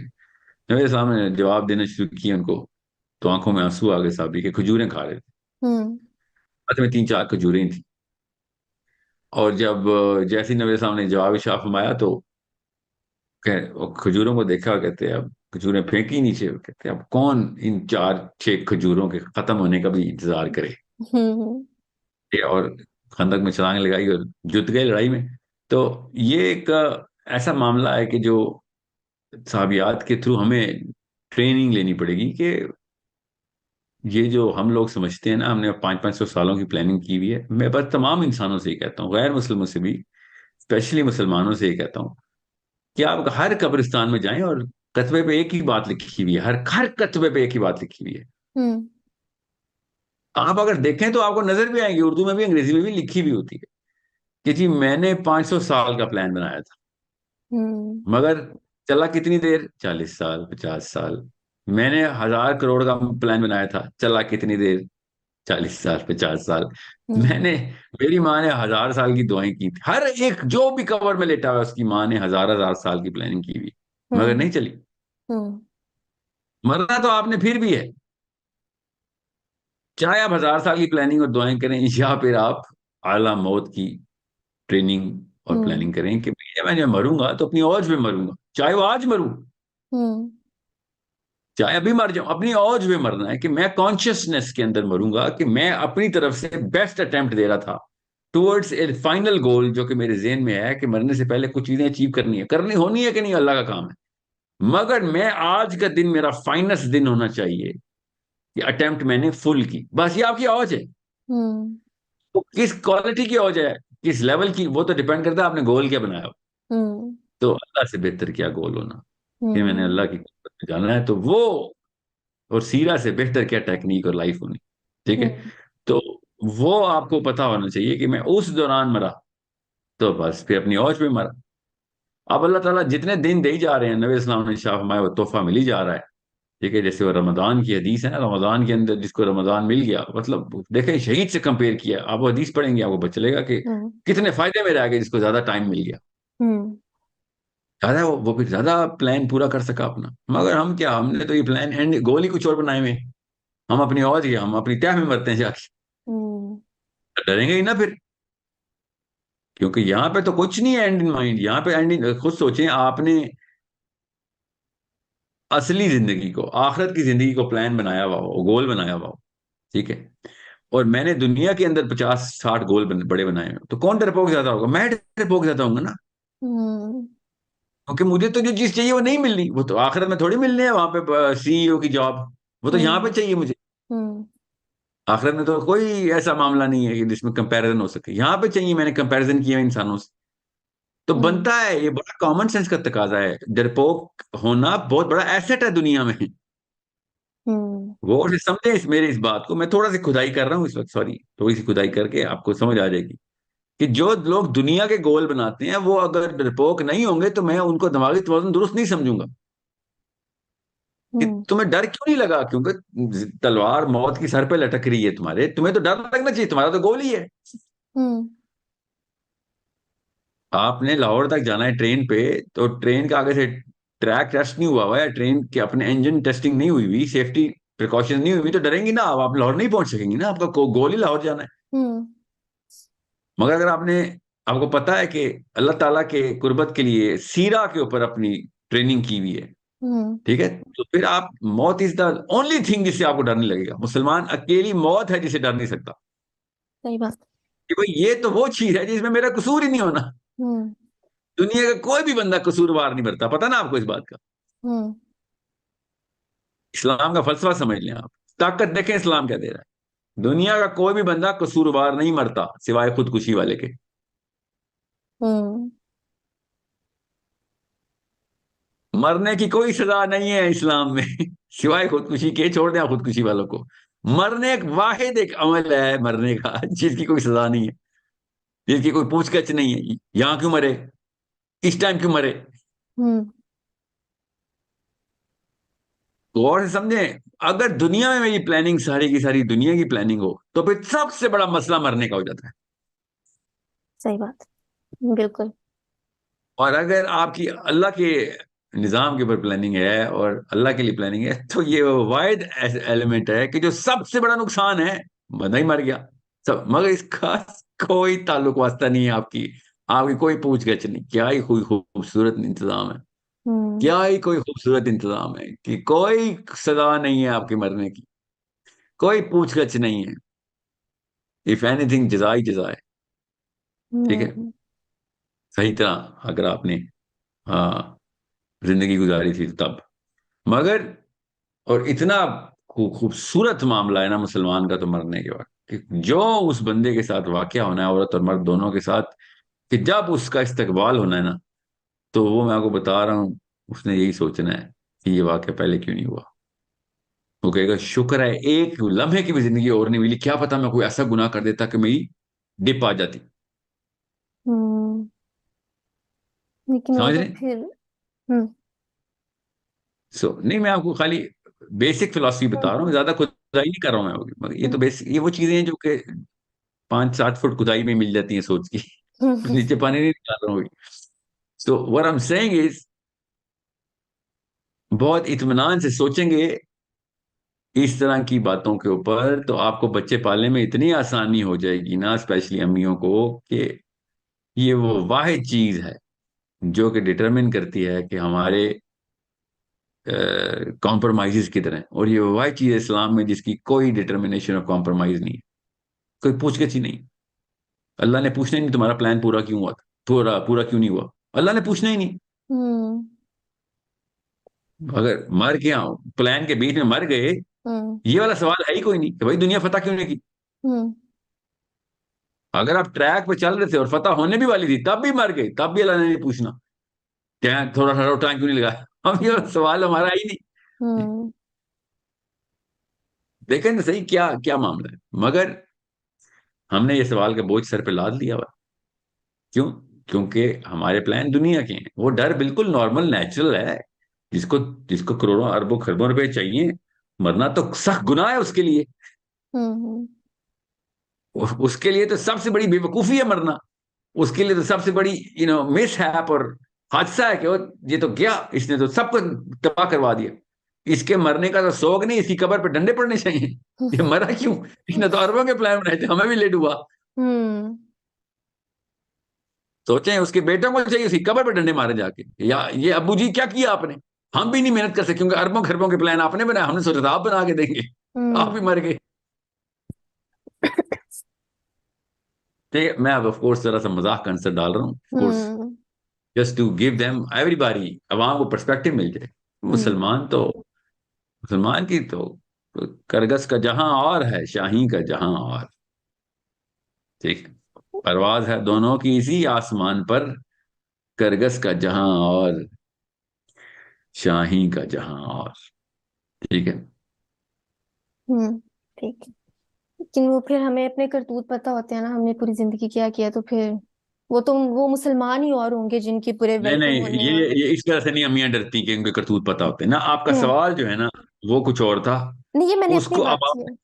नबी इस्लाम ने जवाब देना शुरू किया उनको, तो आंखों में आंसू आ गए साहबी के, खजूरें खा रहे थे, हम्म। हाथ में तीन चार खजूरें थी। और जब जैसे ही नबी इस्लाम ने जवाब इरशाद फरमाया तो वो खजूरों को देखा, कहते हैं अब खजूरें फेंकी नीचे, कहते हैं अब कौन इन चार छह खजूरों के खत्म होने का भी इंतजार करे। हम्म। और खंदक में छलांग लगाई और जुट गए लड़ाई में। तो ये एक ऐसा मामला है कि जो साहबियात के थ्रू हमें ट्रेनिंग लेनी पड़ेगी कि ये जो हम लोग समझते हैं ना, हमने 500-500 सालों की प्लानिंग की हुई है। मैं बस तमाम इंसानों से ही कहता हूँ, गैर मुस्लिमों से भी, स्पेशली मुसलमानों से ही कहता हूँ कि आप हर कब्रिस्तान में जाएं और कतबे पे एक ही बात लिखी हुई है, हर हर कतबे पे एक ही बात लिखी हुई है। हम्म। आप अगर देखें तो आपको नजर भी आएंगी, उर्दू में भी अंग्रेजी में भी लिखी हुई होती है कि जी मैंने 500 साल का प्लान बनाया था, हम्म। मगर चला कितनी देर, 40 साल, 50 साल। मैंने 1,000 करोड़ का प्लान बनाया था, चला कितनी देर, 40 साल, 50 साल। हम्म। मैंने, मेरी माँ ने 1,000 साल की दुआएं की थी, हर एक जो भी कवर में लेटा हुआ है, उसकी माँ ने 1,000 1,000 साल की प्लानिंग की हुई, मगर हम्म। नहीं चली। हम्म। मरना तो आपने फिर भी है, चाहे आप 1,000 साल की प्लानिंग और दुआएं करें, या फिर आप आला मौत की ट्रेनिंग और हम्म। प्लानिंग करें कि भैया मैं जब मरूंगा तो अपनी औज में मरूंगा, चाहे वो आज मरूं, हम्म। चाहे अभी मर जाऊं, अपनी औज में मरना है कि मैं कॉन्शियसनेस के अंदर मरूंगा कि मैं अपनी तरफ से बेस्ट अटेम्प्ट दे रहा था टुवर्ड्स ए फाइनल गोल, जो कि मेरे जेहन में है कि मरने से पहले कुछ चीजें अचीव करनी है, करनी होनी है कि नहीं, अल्लाह का काम है। मगर मैं आज का दिन मेरा फाइनेस्ट दिन होना चाहिए कि अटेम्प्ट मैंने फुल की, बस ये आपकी औज है। हम्म। तो किस क्वालिटी की औज है, किस लेवल की, वो तो डिपेंड करता है आपने गोल क्या बनाया हो। हम्म। तो अल्लाह से बेहतर क्या गोल होना कि मैंने हम्म। अल्लाह की कुदरत में जाना है, तो वो, और सीरा से बेहतर क्या टेक्निक और लाइफ होनी, ठीक है। हम्म। तो वो आपको पता होना चाहिए कि मैं उस दौरान मरा तो बस फिर अपनी औज में मरा। अब अल्लाह ताला जितने दिन दे ही जा रहे हैं, नबी इस्लाम ने शाह फरमाया, वो तोहफा मिल ही जा रहा है, ठीक है। जैसे वो रमजान की हदीस है ना, रमजान के अंदर जिसको रमजान मिल गया, मतलब देखें शहीद से कंपेयर किया, आप वो हदीस पढ़ेंगे आपको पता चलेगा कि हम्म। कितने फायदे में रह गए जिसको ज्यादा टाइम मिल गया, हम्म। ज्यादा वो फिर ज्यादा प्लान पूरा कर सका अपना। मगर हम क्या, हमने तो ये प्लान एंड गोल ही कुछ और बनाए हुए हैं। हम अपनी औज ही, हम अपनी तह में मरते हैं जाके, हम्म। डरेंगे ही ना फिर, क्योंकि यहाँ पे तो कुछ नहीं है एंड इन माइंड, यहाँ पे एंड इन, खुद सोचें आपने असली जिंदगी को, आखिरत की जिंदगी को प्लान बनाया हुआ हो, गोल बनाया हुआ हो, ठीक है। और मैंने दुनिया के अंदर 50-60 गोल बड़े बनाए हैं, तो कौन डरपोक ज्यादा होगा, मैं डरपोक ज्यादा होऊंगा ना, हम्म। क्योंकि मुझे तो जो चीज चाहिए वो नहीं मिलनी, वो तो आखिरत में थोड़ी मिलनी है, वहां पे सीईओ की जॉब, वो तो यहाँ पे हम्म। चाहिए मुझे। हम्म। आखिरत में तो कोई ऐसा मामला नहीं है कि जिसमें कंपैरिजन हो सके, यहाँ पे चाहिए, मैंने कंपैरिजन किया है इंसानों से। तो हम्म। बनता है, ये बड़ा कॉमन सेंस का तकाजा है, डरपोक होना बहुत बड़ा एसेट है दुनिया में। हम्म। गौर से समझे मेरे इस बात को, मैं थोड़ा सी खुदाई कर रहा हूँ इस वक्त, सॉरी, थोड़ी सी खुदाई करके आपको समझ आ जाएगी कि जो लोग दुनिया के गोल बनाते हैं वो अगर डरपोक नहीं होंगे तो मैं उनको दिमागी तौर दुरुस्त नहीं समझूंगा। कि हम्म। तुम्हें डर क्यों नहीं लगा? क्योंकि तलवार मौत की सर पे लटक रही है तुम्हारे, तुम्हें तो डर लगना चाहिए, तुम्हारा तो गोल ही है। हम्म। आपने लाहौर तक जाना है ट्रेन पे, तो ट्रेन का आगे से ट्रैक टेस्ट नहीं हुआ हुआ है, ट्रेन के अपने इंजन टेस्टिंग नहीं हुई हुई, सेफ्टी प्रिकॉशन नहीं हुई हुई, तो डरेंगी ना आप लाहौर नहीं पहुंच सकेंगी ना, आपका गोल ही लाहौर जाना है। हम्म। मगर अगर आपको पता है कि अल्लाह ताला के कुर्बत के लिए सीरा के ऊपर अपनी ट्रेनिंग की हुई है, हम्म। ठीक है, तो फिर आप, मौत इज द ओनली थिंग जिससे आपको डर नहीं लगेगा। मुसलमान अकेली मौत है जिसे डर नहीं सकता, सही बात। कि भाई ये तो वो चीज है जिसमें मेरा कसूर ही नहीं होना। हम्म। दुनिया का कोई भी बंदा कसूरवार नहीं मरता, पता ना आपको इस बात का। हम्म। इस्लाम का फलसफा समझ लें आप, ताकत देखें इस्लाम क्या दे रहा है। दुनिया का कोई भी बंदा कसूरवार नहीं मरता सिवाय खुदकुशी वाले के। हम्म। मरने की कोई सजा नहीं है इस्लाम में सिवाय खुदकुशी के, छोड़ दें खुदकुशी वालों को। मरने एक वाहिद एक अमल है मरने का जिसकी कोई सजा नहीं है, जिसकी कोई पूछगछ नहीं है। यहां क्यों मरे, इस टाइम क्यों मरे, हम्म। गौर से समझे। अगर दुनिया में मेरी प्लानिंग सारी की सारी दुनिया की प्लानिंग हो, तो फिर सबसे बड़ा मसला मरने का हो जाता है। सही बात। बिल्कुल। और अगर आपकी अल्लाह के निजाम के ऊपर प्लानिंग है और अल्लाह के लिए प्लानिंग है, तो ये वाहिद एलिमेंट है कि जो सबसे बड़ा नुकसान है, बंदा ही मर गया सब, मगर इसका कोई ताल्लुक वास्ता नहीं है आपकी, आपकी कोई पूछगछ नहीं। क्या ही कोई खूबसूरत इंतजाम है, हम्म। क्या ही कोई खूबसूरत इंतजाम है कि कोई सजा नहीं है आपके मरने की, कोई पूछगछ नहीं है। इफ एनीथिंग जजा ही जजा है, ठीक है। हम्म। सही तरह अगर आपने, हाँ, जिंदगी गुजारी थी तब। मगर, और इतना खूबसूरत मामला है ना मुसलमान का तो मरने के बाद, कि जो उस बंदे के साथ वाकया होना है, औरत और मर्द दोनों के साथ, कि जब उसका इस्तकबाल होना है ना, तो वो मैं आपको बता रहा हूँ, उसने यही सोचना है कि ये वाकया पहले क्यों नहीं हुआ। वो कहेगा शुक्र है एक लम्हे की भी जिंदगी और नहीं मिली, क्या पता मैं कोई ऐसा गुनाह कर देता कि मेरी डिप आ जाती। हम्म। लेकिन वो समझ तो रहे? फिर। हम्म। नहीं, मैं आपको खाली बेसिक फिलॉसफी बता रहा हूँ, ज्यादा खुदाई नहीं कर रहा हूँ मैं, मगर ये तो बेसिक, ये वो चीजें हैं जो कि 5-7 फुट खुदाई में मिल जाती है सोच की हम्म। नीचे पानी नहीं निकाल रहा हूँ। So what I am saying is, बहुत इत्मीनान से सोचेंगे इस तरह की बातों के ऊपर, तो आपको बच्चे पालने में इतनी आसानी हो जाएगी ना, स्पेशली अम्मियों को, कि ये वो वाहिद चीज है जो कि डिटरमिन करती है कि हमारे कॉम्प्रोमाइजेस किधर हैं। और ये वाहिद चीज है इस्लाम में जिसकी कोई डिटर्मिनेशन ऑफ कॉम्प्रोमाइज नहीं है, कोई पूछगछ ही नहीं। अल्लाह ने पूछना ही नहीं तुम्हारा प्लान पूरा क्यों हुआ, पूरा पूरा क्यों नहीं हुआ, अल्लाह ने पूछना ही नहीं। हम्म। अगर मर गया, प्लान के बीच में मर गए, हम्म। ये वाला सवाल है ही कोई नहीं कि भाई दुनिया फतह क्यों नहीं की। हम्म। अगर आप ट्रैक पे चल रहे थे और फतह होने भी वाली थी तब भी मर गए, तब भी अल्लाह ने नहीं पूछना क्या थोड़ा सा टाइम क्यों नहीं लगा हम, ये सवाल हमारा ही नहीं। हम्म। देखें तो सही क्या क्या मामला है। मगर हमने ये सवाल का बोझ सर पे लाद लिया हुआ। क्यों? क्योंकि हमारे प्लान दुनिया के हैं। वो डर बिल्कुल नॉर्मल नेचुरल है, जिसको जिसको करोड़ों अरबों खरबों रुपए चाहिए, मरना तो सख्त गुनाह है उसके लिए। हम्म। उसके लिए तो सबसे बड़ी बेवकूफी है मरना, उसके लिए तो सबसे बड़ी मिस हैप और हादसा है कि ये तो गया, इसने तो सबको तबाह करवा दिया। इसके मरने का तो शौक नहीं, इसकी कब्र पे डंडे पड़ने चाहिए। ये मरा क्यों? इसने तो अरबों के प्लान बनाए थे, हमें भी लेट हुआ। हम्म। सोचें उसके बेटों को चाहिए उसकी कब्र पे डंडे मारे जाके, या ये अब्बू जी क्या किया आपने, हम भी नहीं मेहनत कर सके क्योंकि अरबों खरबों के प्लान आपने बनाया, हमने सोचा था आप बना के देंगे, आप भी हम्म। मर गए। ठीक है, मैं अब ऑफ कोर्स जरा सा मजाक का आंसर डाल रहा हूँ, of course, hmm. Just to give them everybody, अवाम को पर्सपेक्टिव मिल जाए। हम्म। मुसलमान तो, मुसलमान की तो करगस का जहां और है, शाही का जहां और, ठीक, परवाज है दोनों की इसी आसमान पर, करगस का जहां और, शाही का जहां और, ठीक है। हम्म। ठीक है। लेकिन वो फिर हमें अपने करतूत पता होते हैं ना, हमने पूरी जिंदगी क्या किया, तो फिर वो मुसलमान ही और होंगे जिनकी पूरे नहीं वेलकम नहीं, होने और। ये इस तरह से नहीं अम्मियां डरती कि उनके करतूत पता होते हैं ना। आपका हम्म। सवाल जो है ना, वो कुछ और था। नहीं, ये मैंने अपनी उसको अब बात की आप, है।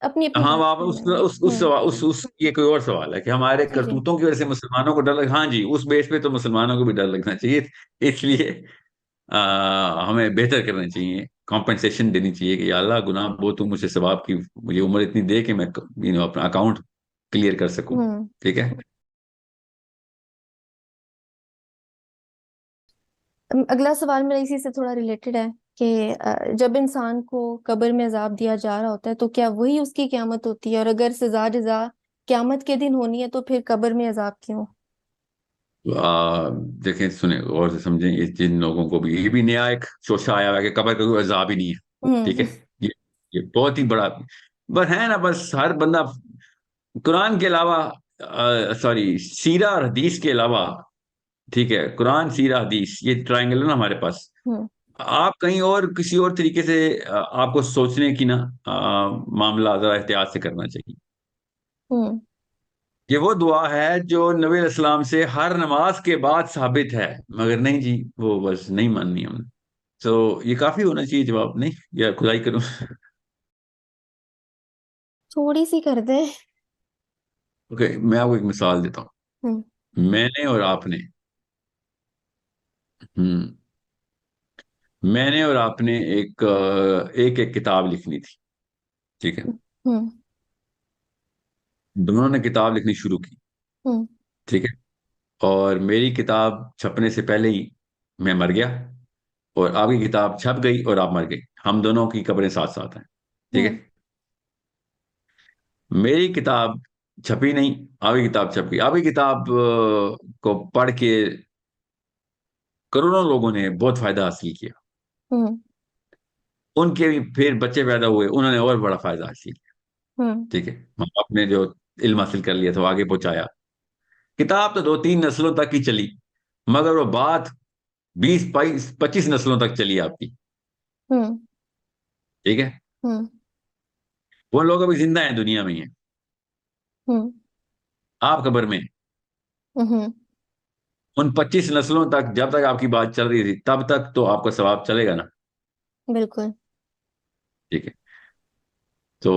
अपनी अपनी हाँ बात आप की है मैंने। उस हम्म। सवाल उस ये कोई और सवाल है कि हमारे जी जी। करतूतों की वजह से मुसलमानों को डर लग, हाँ जी, उस बेस पे तो मुसलमानों को भी डर लगना चाहिए। इसलिए हमें बेहतर करना चाहिए, कॉम्पेंसेशन देनी चाहिए कि या अल्लाह गुनाह वो तू मुझे सवाब की मुझे उम्र इतनी दे कि मैं अपना अकाउंट क्लियर कर सकूं। हम्म। ठीक है। अगला सवाल मेरा इसी से थोड़ा रिलेटेड है कि जब इंसान को कब्र में अजाब दिया जा रहा होता है तो क्या वही उसकी क़यामत होती है, और अगर सजा जजा क़यामत के दिन होनी है तो फिर कब्र में अजाब क्यों? देखें सुने गौर से समझें, इस जिन लोगों को भी, ये भी नया एक शोशा आया हुआ है कि कब्र का कोई अजाब ही नहीं है। ठीक हम्म। है। ये ये बहुत ही बड़ा, बस है ना, बस हर बंदा कुरान के अलावा, सॉरी, सीरा और हदीस के अलावा, ठीक है, कुरान सीरा हदीस ये ट्रायंगल है ना हमारे पास। हम्म। आप कहीं और किसी और तरीके से आपको सोचने की ना मामला जरा एहतियात से करना चाहिए। हम्म। ये वो दुआ है जो नबी इस्लाम से हर नमाज के बाद साबित है, मगर नहीं जी, वो बस नहीं माननी हमने। तो ये काफी होना चाहिए जवाब, नहीं या खुदाई करूं? थोड़ी सी कर दे। ओके, मैं आपको एक मिसाल देता हम्म। हूँ। मैंने और आपने, हम्म, मैंने और आपने एक एक किताब लिखनी थी। ठीक है। हम्म। दोनों ने किताब लिखनी शुरू की। हम्म। ठीक है। और मेरी किताब छपने से पहले ही मैं मर गया, और आपकी किताब छप गई और आप मर गई। हम दोनों की कब्रें साथ साथ हैं। ठीक हम्म। है। मेरी किताब छपी नहीं, आपकी किताब छप गई। आपकी किताब को पढ़ के करोड़ों लोगों ने बहुत फायदा हासिल किया। हम्म। उनके भी फिर बच्चे पैदा हुए, उन्होंने और बड़ा फायदा हासिल किया। हम्म। ठीक है। माँ बाप ने जो इल्म हासिल कर लिया था वो आगे पहुंचाया। किताब तो दो तीन नस्लों तक ही चली, मगर वो बात 20 22 25 नस्लों तक चली आपकी। हम्म। ठीक है। हम्म। वो लोग अभी जिंदा हैं, दुनिया में ही हैं। हम्म। आप कब्र में हैं। हम्म। उन 25 नस्लों तक जब तक आपकी बात चल रही थी तब तक तो आपका सवाब चलेगा ना। बिल्कुल। ठीक है। तो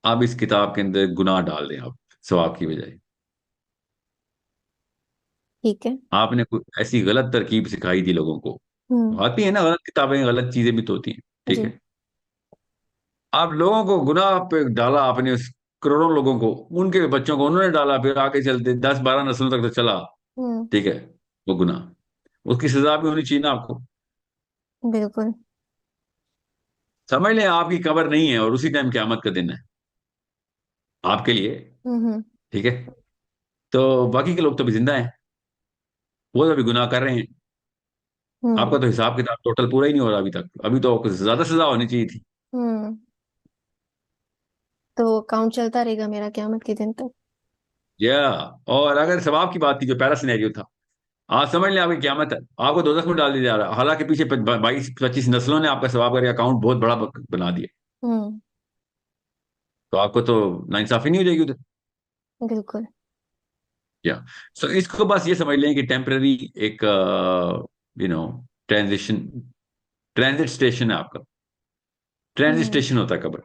आप इस किताब के अंदर गुनाह डाल दें आप, सवाब की बजाय। ठीक है। आपने कोई ऐसी गलत तरकीब सिखाई थी लोगों को। हम्म। आती है ना गलत किताबें, गलत चीजें भी तो होती हैं। ठीक जी। है। आप लोगों को गुनाह पे डाला आपने, उस करोड़ों लोगों को, उनके बच्चों को उन्होंने डाला, फिर आगे चलते 10 12 नस्लों तक तो चला। हम्म। ठीक है। वो गुनाह, उसकी सजा भी होनी चाहिए ना आपको। बिल्कुल। समझ लें आपकी कब्र नहीं है और उसी टाइम क़यामत का दिन है आपके लिए। हम्म। ठीक है। तो बाकी के लोग तो अभी जिंदा हैं, वो तो अभी गुनाह कर रहे हैं। आपका हम्म। तो हिसाब किताब टोटल पूरा ही नहीं हो रहा अभी तक, अभी तो कुछ ज्यादा सजा होनी चाहिए थी। हम्म। तो काउंट चलता रहेगा मेरा क़यामत के दिन तक? या और अगर सवाब की बात थी, जो पहला सिनेरियो था, आज समझ लें आपकी क़यामत है, आपको दोजख में डाल दिया जा रहा है, हालांकि पीछे 22 25 नस्लों ने आपका सवाब करके अकाउंट बहुत बड़ा बना दिया। हम्म। तो आपको तो नाइंसाफी नहीं हो जाएगी उधर। बिल्कुल। या सो इसको बस ये समझ लें कि टेम्पररी एक ट्रांजिशन, ट्रांजिट स्टेशन है आपका। ट्रांजिट हम्म। स्टेशन होता है कब्र।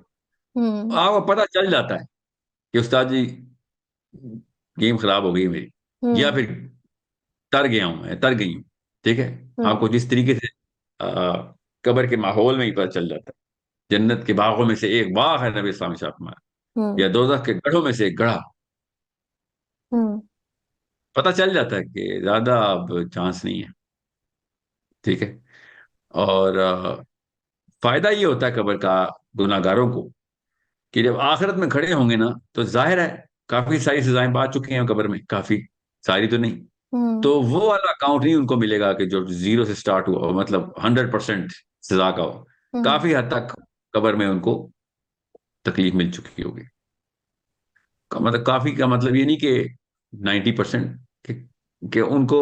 हम्म। आपको पता चल जाता है कि उस्ताद जी गेम खराब हो गई मेरी, या हम्म। फिर तर गया हूं मैं, तर गई हूं। ठीक है। हम्म। आपको जिस तरीके से कब्र के माहौल में ही पता चल जाता है। जन्नत के बागों में से एक बाग है, नबी इस्लाम शाह फरमाया, हम्म। या दोजख के गढ़ों में से एक गढ़ा। हम्म। पता चल जाता है कि ज्यादा अब चांस नहीं है। ठीक है। और फायदा ये होता है कब्र का गुनाहगारों को, कि जब आखिरत में खड़े होंगे ना, तो जाहिर है काफी सारी सजाएं पा चुके हैं कब्र में, काफी सारी तो नहीं। हम्म। तो वो वाला अकाउंट नहीं उनको मिलेगा कि जो जीरो से स्टार्ट हुआ हो, मतलब 100% सजा का हो। हम्म। काफी हद तक कब्र में उनको तकलीफ मिल चुकी होगी। मतलब काफी का मतलब ये नहीं कि 90%, कि उनको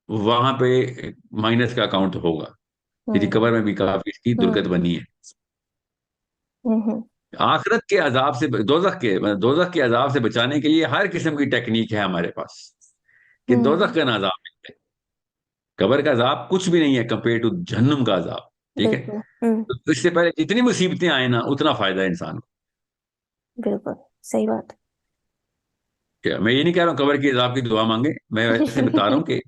वहां पे माइनस का अकाउंट होगा, क्योंकि हम्म। कब्र में भी काफी इसकी दुर्गत हम्म। बनी है। हम्म। आखिरत के अजाब से, दोजख के अजाब से बचाने के लिए हर किस्म की टेक्निक है हमारे पास, कि दोजख हम्म। का ना अजाब मिले। कब्र का अजाब कुछ भी नहीं है कंपेयर टू जहन्नुम का अजाब। ठीक है। बिल्कुल। हम्म। तो इससे पहले जितनी मुसीबतें आए ना, उतना फायदा है इंसान को। बिल्कुल सही बात। क्या मैं ये नहीं कह रहा हूँ कब्र के अजाब की दुआ मांगे, मैं वैसे बता रहा हूँ कि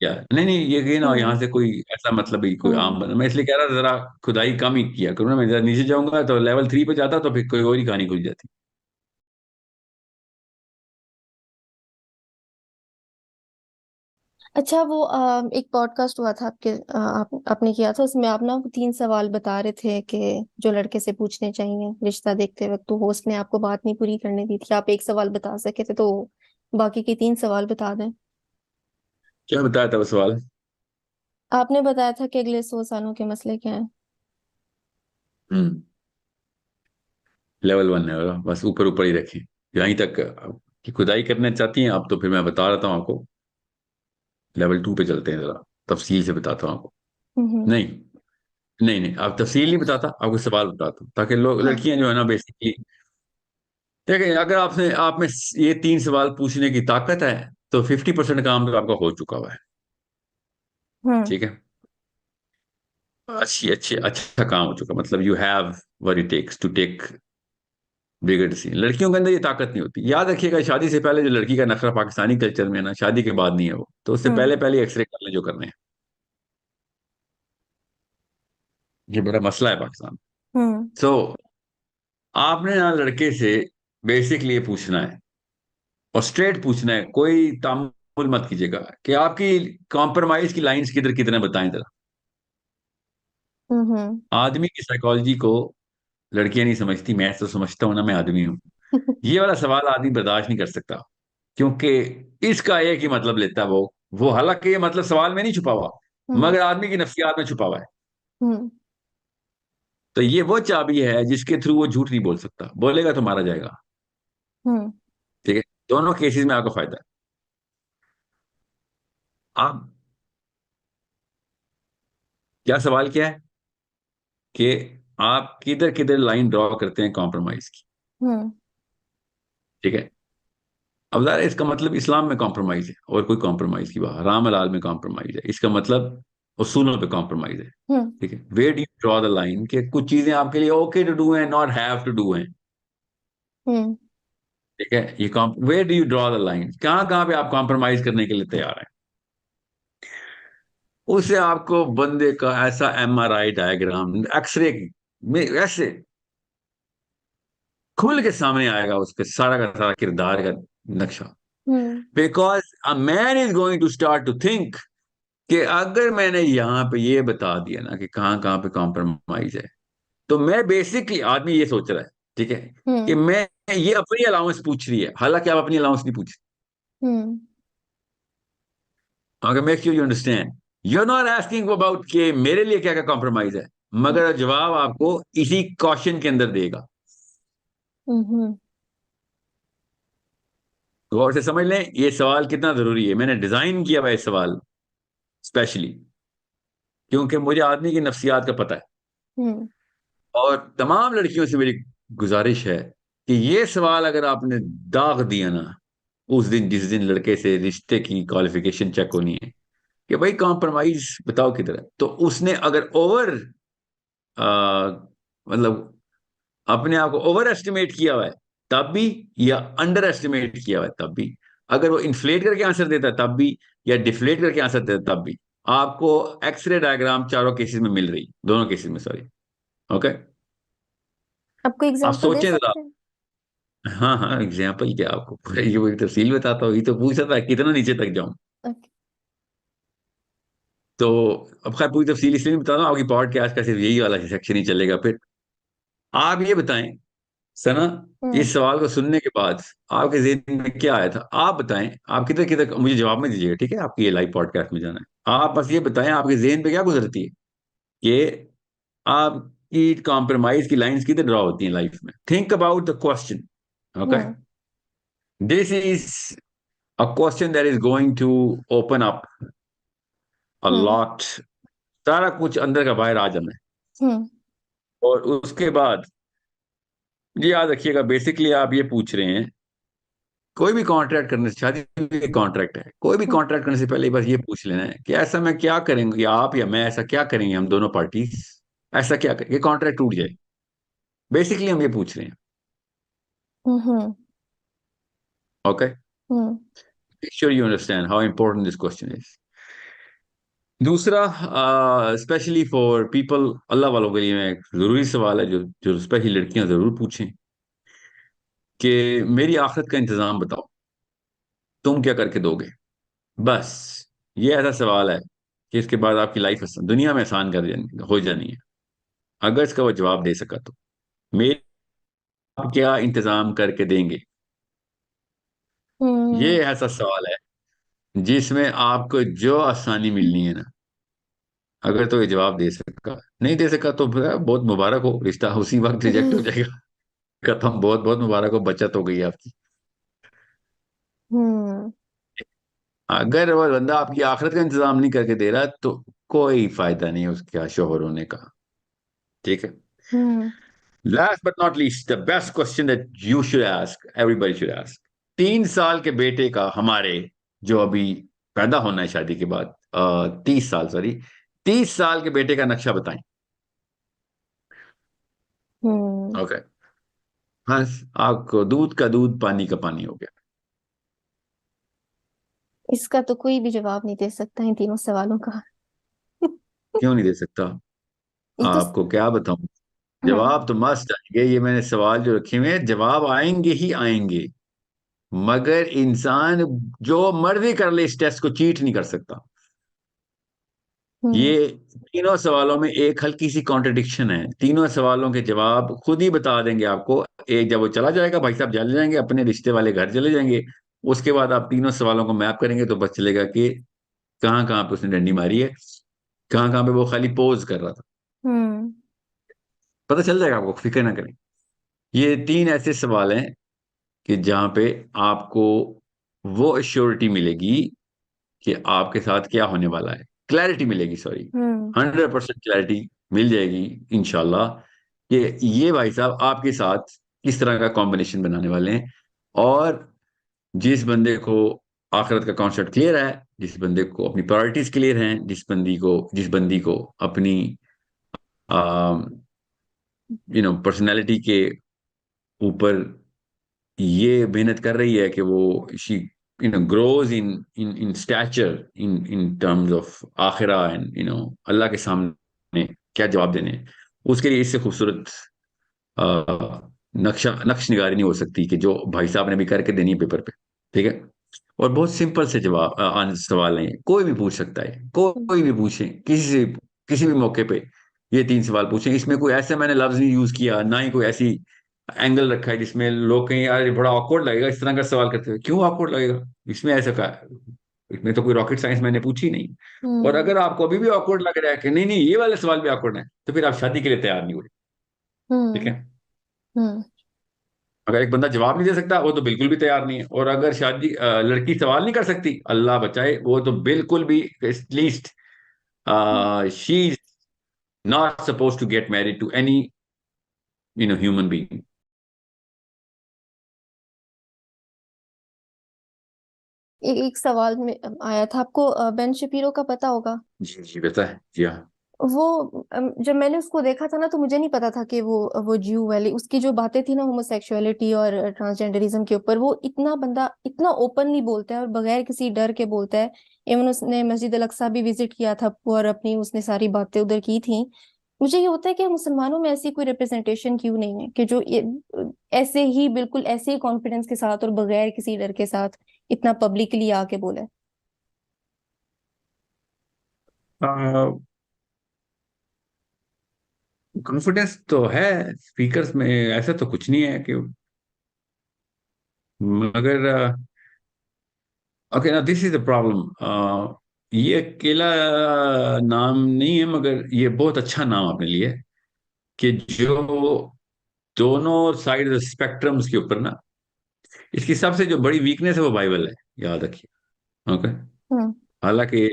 क्या नहीं नहीं, ये ना हम्म। यहाँ से कोई ऐसा मतलब ही कोई आम हम्म। बना, मैं इसलिए कह रहा था जरा खुदाई कम ही किया करूँ ना। मैं जरा नीचे जाऊंगा तो लेवल 3 पे जाता तो फिर कोई और ही कहानी खुल जाती। अच्छा, वो एक पॉडकास्ट हुआ था आपके, आपने किया था, उसमें आप ना 3 सवाल बता रहे थे कि जो लड़के से पूछने चाहिए रिश्ता देखते वक्त, तो होस्ट ने आपको बात नहीं पूरी करने दी थी, आप एक सवाल बता सके थे, तो बाकी के 3 सवाल बता दें। क्या बताया था वो सवाल? आपने बताया था कि अगले 100 सालों के मसले क्या हैं। हम्म। लेवल 1 है, बस ऊपर ऊपर ही रखें यहीं तक। कि खुदाई करना चाहती हैं आप तो फिर मैं बता रहा हूँ आपको, लेवल 2 पे चलते हैं, जरा तफसील से बताता हूँ आपको। हम्म। नहीं नहीं नहीं, आप तफसील नहीं बताता, आपको सवाल बताता हूँ ताकि लोग, हाँ। लड़कियां जो है ना बेसिकली, देखिए अगर आपने आप में ये 3 सवाल पूछने की ताकत है तो 50% काम तो आपका हो चुका हुआ है। हम्म। ठीक है। अच्छी अच्छी अच्छा काम हो चुका, मतलब you have what it takes to take bigger decision. लड़कियों के अंदर ये ताकत नहीं होती, याद रखिएगा। शादी से पहले जो लड़की का नखरा पाकिस्तानी कल्चर में है ना, शादी के बाद नहीं है वो, तो उससे हम्म। पहले पहले एक्सरे कर ले जो करने हैं। ये बड़ा मसला है पाकिस्तान। हम्म। सो आपने ना लड़के से बेसिकली ये पूछना है, और स्ट्रेट पूछना है, कोई तामुल मत कीजिएगा कि आपकी कॉम्प्रोमाइज की लाइंस किधर कितने बताएं जरा। हम्म। आदमी की साइकोलॉजी को लड़कियां नहीं समझती, मैं तो समझता हूं ना, मैं आदमी हूं। ये वाला सवाल आदमी बर्दाश्त नहीं कर सकता, क्योंकि इसका एक ही मतलब लेता है वो हालांकि ये मतलब सवाल में नहीं छुपा हुआ, हम्म। मगर आदमी की नफ्सियात में छुपा हुआ है। हम्म। तो ये वो चाबी है जिसके थ्रू वो झूठ नहीं बोल सकता, बोलेगा तो मारा जाएगा। हम्म। ठीक है। दोनों केसेस में आपको फायदा है। आप, क्या सवाल क्या है कि आप किधर किधर लाइन ड्रॉ करते हैं कॉम्प्रोमाइज की। हम्म। ठीक है। अब ज़ाहिर है इसका मतलब इस्लाम में कॉम्प्रोमाइज है और कोई कॉम्प्रोमाइज की बात, हराम हलाल में कॉम्प्रोमाइज है, इसका मतलब उसूलों पे कॉम्प्रोमाइज है। हम्म। ठीक है। Where do you draw the line कि कुछ चीजें आपके लिए ओके टू डू हैं, नॉट हैव टू डू हैं। हम्म। ठीक है। ये where do you draw the line, कहाँ कहाँ पे आप कॉम्प्रोमाइज करने के लिए तैयार हैं। उसे आपको बंदे का ऐसा MRI डायग्राम, एक्सरे में ऐसे खुल के सामने आएगा, उसके सारा का सारा किरदार का नक्शा। Hmm. Because a man is going to start to think कि अगर मैंने यहाँ पे ये बता दिया ना कि कहाँ कहाँ पे कॉम्प्रोमाइज है, तो मैं बेसिकली, आदमी ये सोच रहा है, ठीक है, कि हम्म। मैं, ये अपनी अलाउंस पूछ रही है, हालांकि आप अपनी अलाउंस नहीं पूछ हम्म। रहे। Make sure you understand, you are not asking about कि मेरे लिए क्या क्या कॉम्प्रोमाइज है, मगर जवाब आपको इसी क्वेश्चन के अंदर देगा। हम्म। गौर से समझ लें ये सवाल कितना जरूरी है, मैंने डिजाइन किया हुआ है इस सवाल स्पेशली, क्योंकि मुझे आदमी की नफ्सियात का पता है। हम्म। और तमाम लड़कियों से मेरी गुजारिश है कि ये सवाल अगर आपने दाग दिया ना, उस दिन जिस दिन लड़के से रिश्ते की क्वालिफिकेशन चेक होनी है कि भाई कॉम्प्रोमाइज बताओ किधर है, तो उसने अगर ओवर, मतलब अपने आप को ओवर एस्टिमेट किया हुआ है तब भी, या अंडर एस्टिमेट किया हुआ है तब भी, अगर वो इन्फ्लेट करके आंसर देता है तब भी, या डिफ्लेट करके आंसर देता है तब भी, आपको एक्सरे डायग्राम चारों केसेस में मिल रही, दोनों केसेस में, सॉरी। ओके। आपको आप एग्जांपल दे सोचें जरा। सकते हैं? हाँ हाँ, एग्जाम्पल क्या आपको ये वही तफसील बताता हूँ, ये तो पूछा था कितना नीचे तक जाऊं। ओके। तो अब खैर पूरी तफसील इसलिए नहीं बता रहा हूं, आपकी पॉडकास्ट का सिर्फ यही वाला सेक्शन ही चलेगा फिर। आप ये बताएं सना, हम्म। इस सवाल को सुनने के बाद आपके जेहन में क्या आया था, आप बताएं। आप किधर किधर मुझे जवाब में दीजिएगा, ठीक है, आपकी ये लाइव पॉडकास्ट में जाना है। आप बस ये बताएं आपके जेहन पे क्या गुजरती है कि आपकी कॉम्प्रोमाइज की लाइंस किधर ड्रॉ होती हैं लाइफ में। Think about the question. Okay. Hmm. This is a question that is going to open up a hmm. lot, सारा कुछ अंदर का बाहर आ जाना है। हम्म। और उसके बाद जी याद रखिएगा, बेसिकली आप ये पूछ रहे हैं, कोई भी कॉन्ट्रैक्ट करने से, शादी भी कॉन्ट्रैक्ट है, कोई भी हम्म। कॉन्ट्रैक्ट करने से पहले बस ये पूछ लेना है कि ऐसा मैं क्या करेंगे, या आप या मैं ऐसा क्या करेंगे, हम दोनों पार्टीज ऐसा क्या करेंगे कॉन्ट्रैक्ट टूट जाए। बेसिकली हम ये पूछ रहे हैं। Hmm. Okay, hmm. Sure you understand how important this question is. दूसरा, स्पेशली फॉर पीपल, अल्लाह वालों के लिए मैं एक जरूरी सवाल है जो जो स्पेशली लड़कियां जरूर पूछें कि मेरी आखिरत का इंतजाम बताओ, तुम क्या करके दोगे। बस ये ऐसा सवाल है कि इसके बाद आपकी लाइफ दुनिया में आसान हो जानी है, अगर इसका वो जवाब दे सका तो। मेरे आप क्या इंतजाम करके देंगे, ये हम्म। ऐसा सवाल है जिसमें आपको जो आसानी मिलनी है ना, अगर तो ये जवाब दे सका, नहीं दे सका तो फिर बहुत मुबारक हो, रिश्ता उसी वक्त रिजेक्ट हो जाएगा, खत्म, बहुत बहुत मुबारक हो, बचत हो गई आपकी। हम्म। अगर वो बंदा आपकी आखिरत का इंतजाम नहीं करके दे रहा तो कोई फायदा नहीं है उसका शोहर होने का। ठीक है। Hmm. Last but not least, the best question that you should ask, everybody should ask. 3 साल के बेटे का, हमारे जो अभी पैदा होना है शादी के बाद, 30 साल, सॉरी, 30 साल के बेटे का नक्शा बताएं। हम्म। ओके, हाँ, आपको दूध का दूध पानी का पानी हो गया। इसका तो कोई भी जवाब नहीं दे सकता इन तीनों सवालों का। क्यों नहीं दे सकता? ये तो आपको क्या बताऊं, हाँ। जवाब तो मस्त आएंगे, ये मैंने सवाल जो रखे हुए हैं जवाब आएंगे ही आएंगे, मगर इंसान जो मर्जी कर ले इस टेस्ट को चीट नहीं कर सकता। हम्म। ये तीनों सवालों में एक हल्की सी कॉन्ट्रडिक्शन है, तीनों सवालों के जवाब खुद ही बता देंगे आपको। एक, जब वो चला जाएगा, भाई साहब चले जाएंगे अपने रिश्ते वाले घर चले जाएंगे, उसके बाद आप तीनों सवालों को मैप करेंगे तो पता चलेगा कि कहाँ कहाँ पे उसने डंडी मारी है, कहाँ कहाँ पे वो खाली पोज कर रहा था। हम्म। पता चल जाएगा आपको, फिक्र ना करें। ये 3 ऐसे सवाल हैं कि जहां पे आपको वो एश्योरिटी मिलेगी कि आपके साथ क्या होने वाला है, क्लैरिटी मिलेगी, सॉरी, हम्म। 100% क्लैरिटी मिल जाएगी इंशाल्लाह, कि ये भाई साहब आपके साथ किस तरह का कॉम्बिनेशन बनाने वाले हैं। और जिस बंदे को आखिरत का कॉन्सेप्ट क्लियर है, जिस बंदे को अपनी प्रायोरिटीज क्लियर हैं, जिस बंदी को अपनी पर्सनैलिटी के ऊपर ये मेहनत कर रही है कि वो she grows in in in stature, in terms of आखिरा एंड अल्लाह के सामने क्या जवाब देने हैं, उसके लिए इससे खूबसूरत नक्श निगारी नहीं हो सकती कि जो भाई साहब ने भी करके देनी है पेपर पे। ठीक है। और बहुत सिंपल से सवाल है, कोई भी पूछ सकता है, कोई भी पूछे, किसी भी मौके पे ये 3 सवाल पूछें। इसमें कोई ऐसा मैंने लफ्ज नहीं यूज किया, ना ही कोई ऐसी एंगल रखा है जिसमें लोग कहें यार ये बड़ा ऑकवर्ड लगेगा इस तरह का सवाल करते हुए। क्यों ऑकवर्ड लगेगा, इसमें ऐसा का, इसमें तो कोई रॉकेट साइंस मैंने पूछी नहीं। और हम्म। अगर आपको अभी भी ऑकवर्ड लग रहा है कि नहीं नहीं ये वाले सवाल भी ऑकवर्ड है, तो फिर आप शादी के लिए तैयार नहीं हुए। ठीक हम्म। है। हम्म। अगर एक बंदा जवाब नहीं दे सकता, वो तो बिल्कुल भी तैयार नहीं है। और अगर लड़की सवाल नहीं कर सकती, अल्लाह बचाए, वो तो बिल्कुल भी, at least she is not suppose to get married to any human being. एक सवाल में आया था आपको, बेन शपीरो का पता होगा। जी जी, पता है, जी हाँ। वो जब मैंने उसको देखा था ना, तो मुझे नहीं पता था कि वो ज्यू वाली उसकी जो बातें थी ना होमोसेक्सुअलिटी और ट्रांसजेंडरिज्म के ऊपर, वो इतना बंदा इतना ओपनली बोलता है और बगैर किसी डर के बोलता है। इवन उसने मस्जिद अल अक्सा भी विजिट किया था और अपनी उसने सारी बातें उधर की थी। मुझे ये होता है कि मुसलमानों में ऐसी कोई रिप्रेजेंटेशन क्यों नहीं है कि जो ये ऐसे ही बिल्कुल ऐसे ही कॉन्फिडेंस के साथ और बगैर किसी डर के साथ इतना पब्लिकली आके बोले। कॉन्फिडेंस तो है स्पीकर्स में, ऐसा तो कुछ नहीं है कि, मगर ओके ना, दिस इज द प्रॉब्लम। ये अकेला नाम नहीं है, मगर ये बहुत अच्छा नाम आपने लिया है कि जो दोनों साइड स्पेक्ट्रम्स के ऊपर ना, इसकी सबसे जो बड़ी वीकनेस है वो बाइबल है, याद रखिए। ओके। हम्म। हालांकि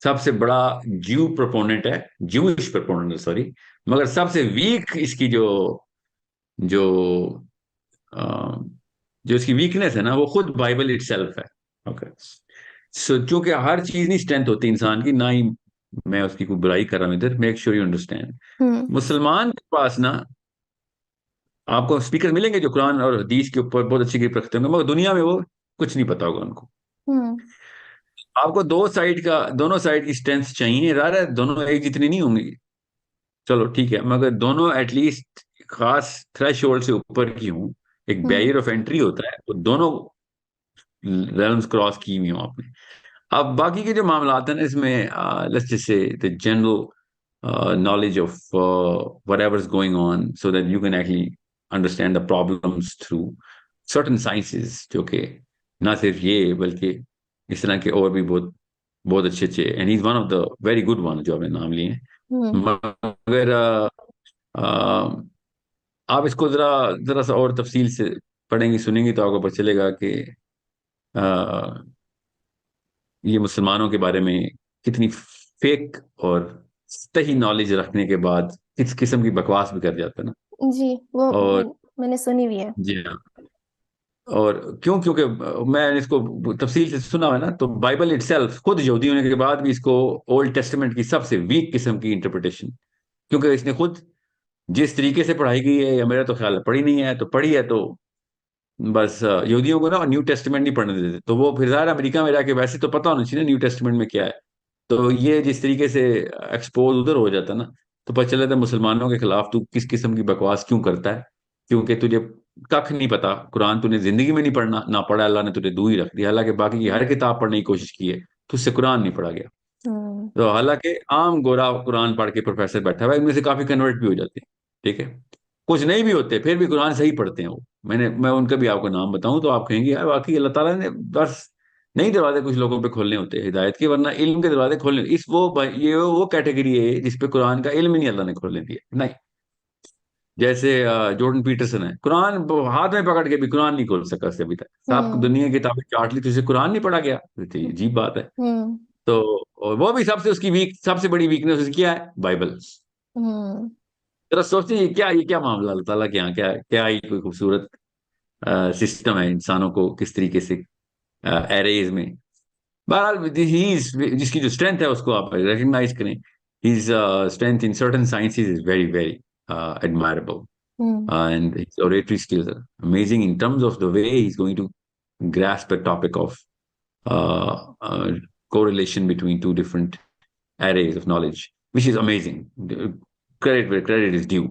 सबसे बड़ा ज्यू प्रोपोनेंट है, ज्यूइश प्रोपोनेंट, सॉरी, मगर सबसे वीक इसकी जो जो अ, जो इसकी वीकनेस है ना, वो खुद बाइबल इटसेल्फ है। ओके। सो चूंकि हर चीज नहीं स्ट्रेंथ होती इंसान की, ना ही मैं उसकी कोई बुराई कर रहा हूं इधर, मेक श्योर यू अंडरस्टैंड। हम्म। मुसलमान के पास ना आपको स्पीकर मिलेंगे जो कुरान और हदीस के ऊपर बहुत अच्छी ग्रिप रखते होंगे, मगर दुनिया में वो कुछ नहीं पता होगा उनको। हम्म। आपको दोनों साइड की स्ट्रेंथ चाहिए, रहा दोनों एक जितनी नहीं होंगी, चलो ठीक है, मगर दोनों एटलीस्ट खास थ्रेश होल्ड से ऊपर की हूँ। एक हम्म। बैरियर ऑफ एंट्री होता है, तो दोनों रेल्म्स क्रॉस की हुई हो आपने। अब बाकी के जो मामला हैं ना इसमें, let's just say the general knowledge of whatever's going on so that you can actually understand the problems through certain sciences, जो कि ना सिर्फ ये बल्कि इस तरह के और भी बहुत बहुत अच्छे अच्छे, and he is one of the very good one जो आपने नाम लिए हैं। हम्म। मगर आप इसको जरा जरा सा और तफसील से पढ़ेंगी सुनेंगी तो आपको पता चलेगा कि अ, ये मुसलमानों के बारे में कितनी फेक और सही नॉलेज रखने के बाद किस किस्म की बकवास भी कर जाता है ना। जी, वो और मैंने सुनी हुई है। जी हाँ। और क्यों, क्योंकि मैंने इसको तफसील से सुना है ना, तो बाइबल इटसेल्फ खुद यहूदी होने के बाद भी इसको ओल्ड टेस्टामेंट की सबसे वीक किस्म की इंटरप्रिटेशन, क्योंकि इसने खुद जिस तरीके से पढ़ाई गई है, या मेरा तो ख्याल है पढ़ी नहीं है, तो पढ़ी है तो बस यहूदियों को ना न्यू टेस्टामेंट नहीं पढ़ने देते, तो वो फिर ज़ाहिर अमेरिका में जाके वैसे तो पता होना चाहिए ना न्यू टेस्टामेंट में क्या है। तो ये जिस तरीके से एक्सपोज उधर हो जाता ना, तो पता चला था मुसलमानों के खिलाफ तू किस किस्म की बकवास क्यों करता है, क्योंकि तुझे कख नहीं पता, कुरान तूने जिंदगी में नहीं पढ़ना, ना पढ़ा, अल्लाह ने तुझे दूर ही रख दिया, हालांकि बाकी की हर किताब पढ़ने की कोशिश की है, तुझसे कुरान नहीं पढ़ा गया। हम्म। तो हालांकि आम गोरा कुरान पढ़ के प्रोफेसर बैठा हुआ है, इनमें से काफी कन्वर्ट भी हो जाते हैं, ठीक है, कुछ नहीं भी होते फिर भी कुरान सही पढ़ते हैं वो। मैं उनका भी आपको नाम बताऊं तो आप कहेंगे यार वाकई अल्लाह ताला ने बस नहीं दरवाजे कुछ लोगों पे खोलने होते हैं हिदायत के, वरना इल्म के दरवाजे खोलने, इस ये वो कैटेगरी है जिसपे कुरान का इल्म ही नहीं अल्लाह ने खोलने दिया नहीं। जैसे जॉर्डन पीटरसन है, कुरान हाथ में पकड़ के भी कुरान नहीं खोल सका उससे अभी तक, साहब हम्म। दुनिया की किताबें चाट ली, तुझे कुरान नहीं पढ़ा गया, तो ये अजीब बात है। हम्म। तो और वो भी सबसे बड़ी वीकनेस उसकी क्या है, बाइबल। हम्म। जरा सोचिए ये क्या मामला, अल्लाह ताला के यहाँ क्या क्या ही कोई खूबसूरत सिस्टम है इंसानों को किस तरीके से एरेज में। बहरहाल जिसकी जो स्ट्रेंथ है उसको आप रिकग्नाइज करें, his strength in certain sciences is very very admirable, hmm. and his oratory skills are amazing in terms of the way he's going to grasp a topic of uh, uh, correlation between two different arrays of knowledge, which is amazing. Credit where credit is due.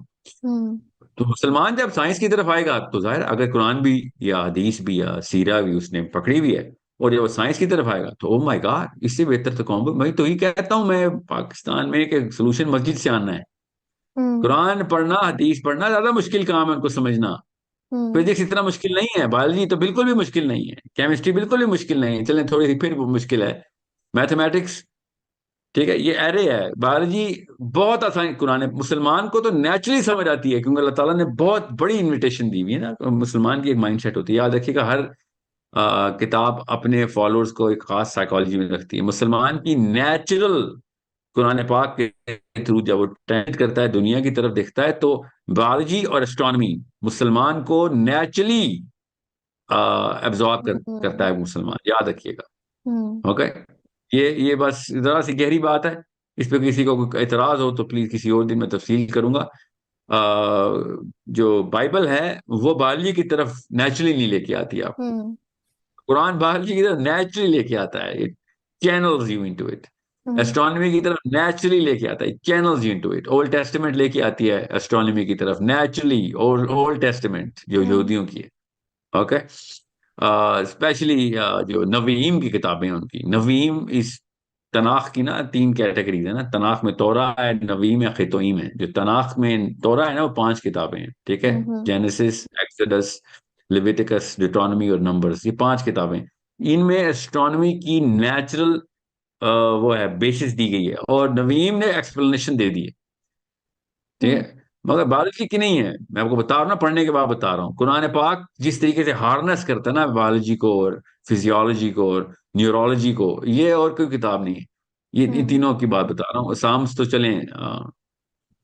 हम्म। तो मुसलमान जब science की तरफ आएगा तो जाहिर अगर कुरान भी या हदीस भी या सीरा भी उसने पकड़ी भी है, और जब वो साइंस की तरफ आएगा तो ओ माय गॉड, इससे बेहतर तो कौन, मैं तो ही कहता हूँ मैं पाकिस्तान में कि सोल्यूशन मस्जिद से आना है। हम्म। कुरान पढ़ना हदीस पढ़ना ज्यादा मुश्किल काम है उनको समझना। हम्म। फिजिक्स इतना मुश्किल नहीं है, बायोलॉजी तो बिल्कुल भी मुश्किल नहीं है, केमिस्ट्री बिल्कुल भी मुश्किल नहीं है, चलें थोड़ी सी फिर वो मुश्किल है, मैथमेटिक्स ठीक है, ये एरे है, बायोलॉजी बहुत आसान। कुरान मुसलमान को तो नेचुरली समझ आती है, क्योंकि अल्लाह ताला ने बहुत बड़ी इनविटेशन दी हुई है ना, तो मुसलमान की एक माइंडसेट होती है, याद रखिएगा हर किताब अपने फॉलोअर्स को एक खास साइकोलॉजी में रखती है। मुसलमान की नेचुरल कुरान पाक के थ्रू जब वो ट्रेंड करता है दुनिया की तरफ देखता है, तो बायोलॉजी और एस्ट्रोनॉमी मुसलमान को नेचुरली एब्जॉर्ब करता हम्म। है मुसलमान, याद रखिएगा। हम्म। ओके। ये बस जरा सी गहरी बात है, इस पे किसी को कोई एतराज हो तो प्लीज किसी और दिन में तफसील करूंगा। जो बाइबल है वो बायोलॉजी की तरफ नेचुरली नहीं लेके आती आप, हम्म। कुरान बायोलॉजी की तरफ नेचुरली लेके आता है, it channels you into it. Hmm. Astronomy की तरफ नेचुरली लेके आता है, channels you into it. Old testament लेके आती है एस्ट्रोनॉमी की तरफ नेचुरली, और ओल्ड टेस्टामेंट जो हम्म। यहूदियों की है। ओके। स्पेशली जो नवीम की किताबें हैं उनकी, नवीम इस तनाख की ना तीन कैटेगरीज है ना, तनाख में तोरा है, नवीम है, खितोईम है। जो तनाख में तोरा है ना वो पांच किताबें हैं, ठीक है, हम्म। जेनेसिस, एक्सोडस, लेविटिकस, डिट्रोनॉमी और नंबर्स, ये पांच किताबें। इनमें एस्ट्रोनॉमी की नेचुरल वो है बेसिस दी गई है, और नवीम ने एक्सप्लेनेशन दे दी है, ठीक हम्म। है। मगर बायोलॉजी की नहीं है, मैं आपको बता रहा हूँ ना, पढ़ने के बाद बता रहा हूँ, कुरान पाक जिस तरीके से हार्नेस करता है ना बायोलॉजी को और फिजियोलॉजी को और न्यूरोलॉजी को, ये और कोई किताब नहीं है। ये इन हम्म। तीनों की बात बता रहा हूँ। साम्स तो चलें,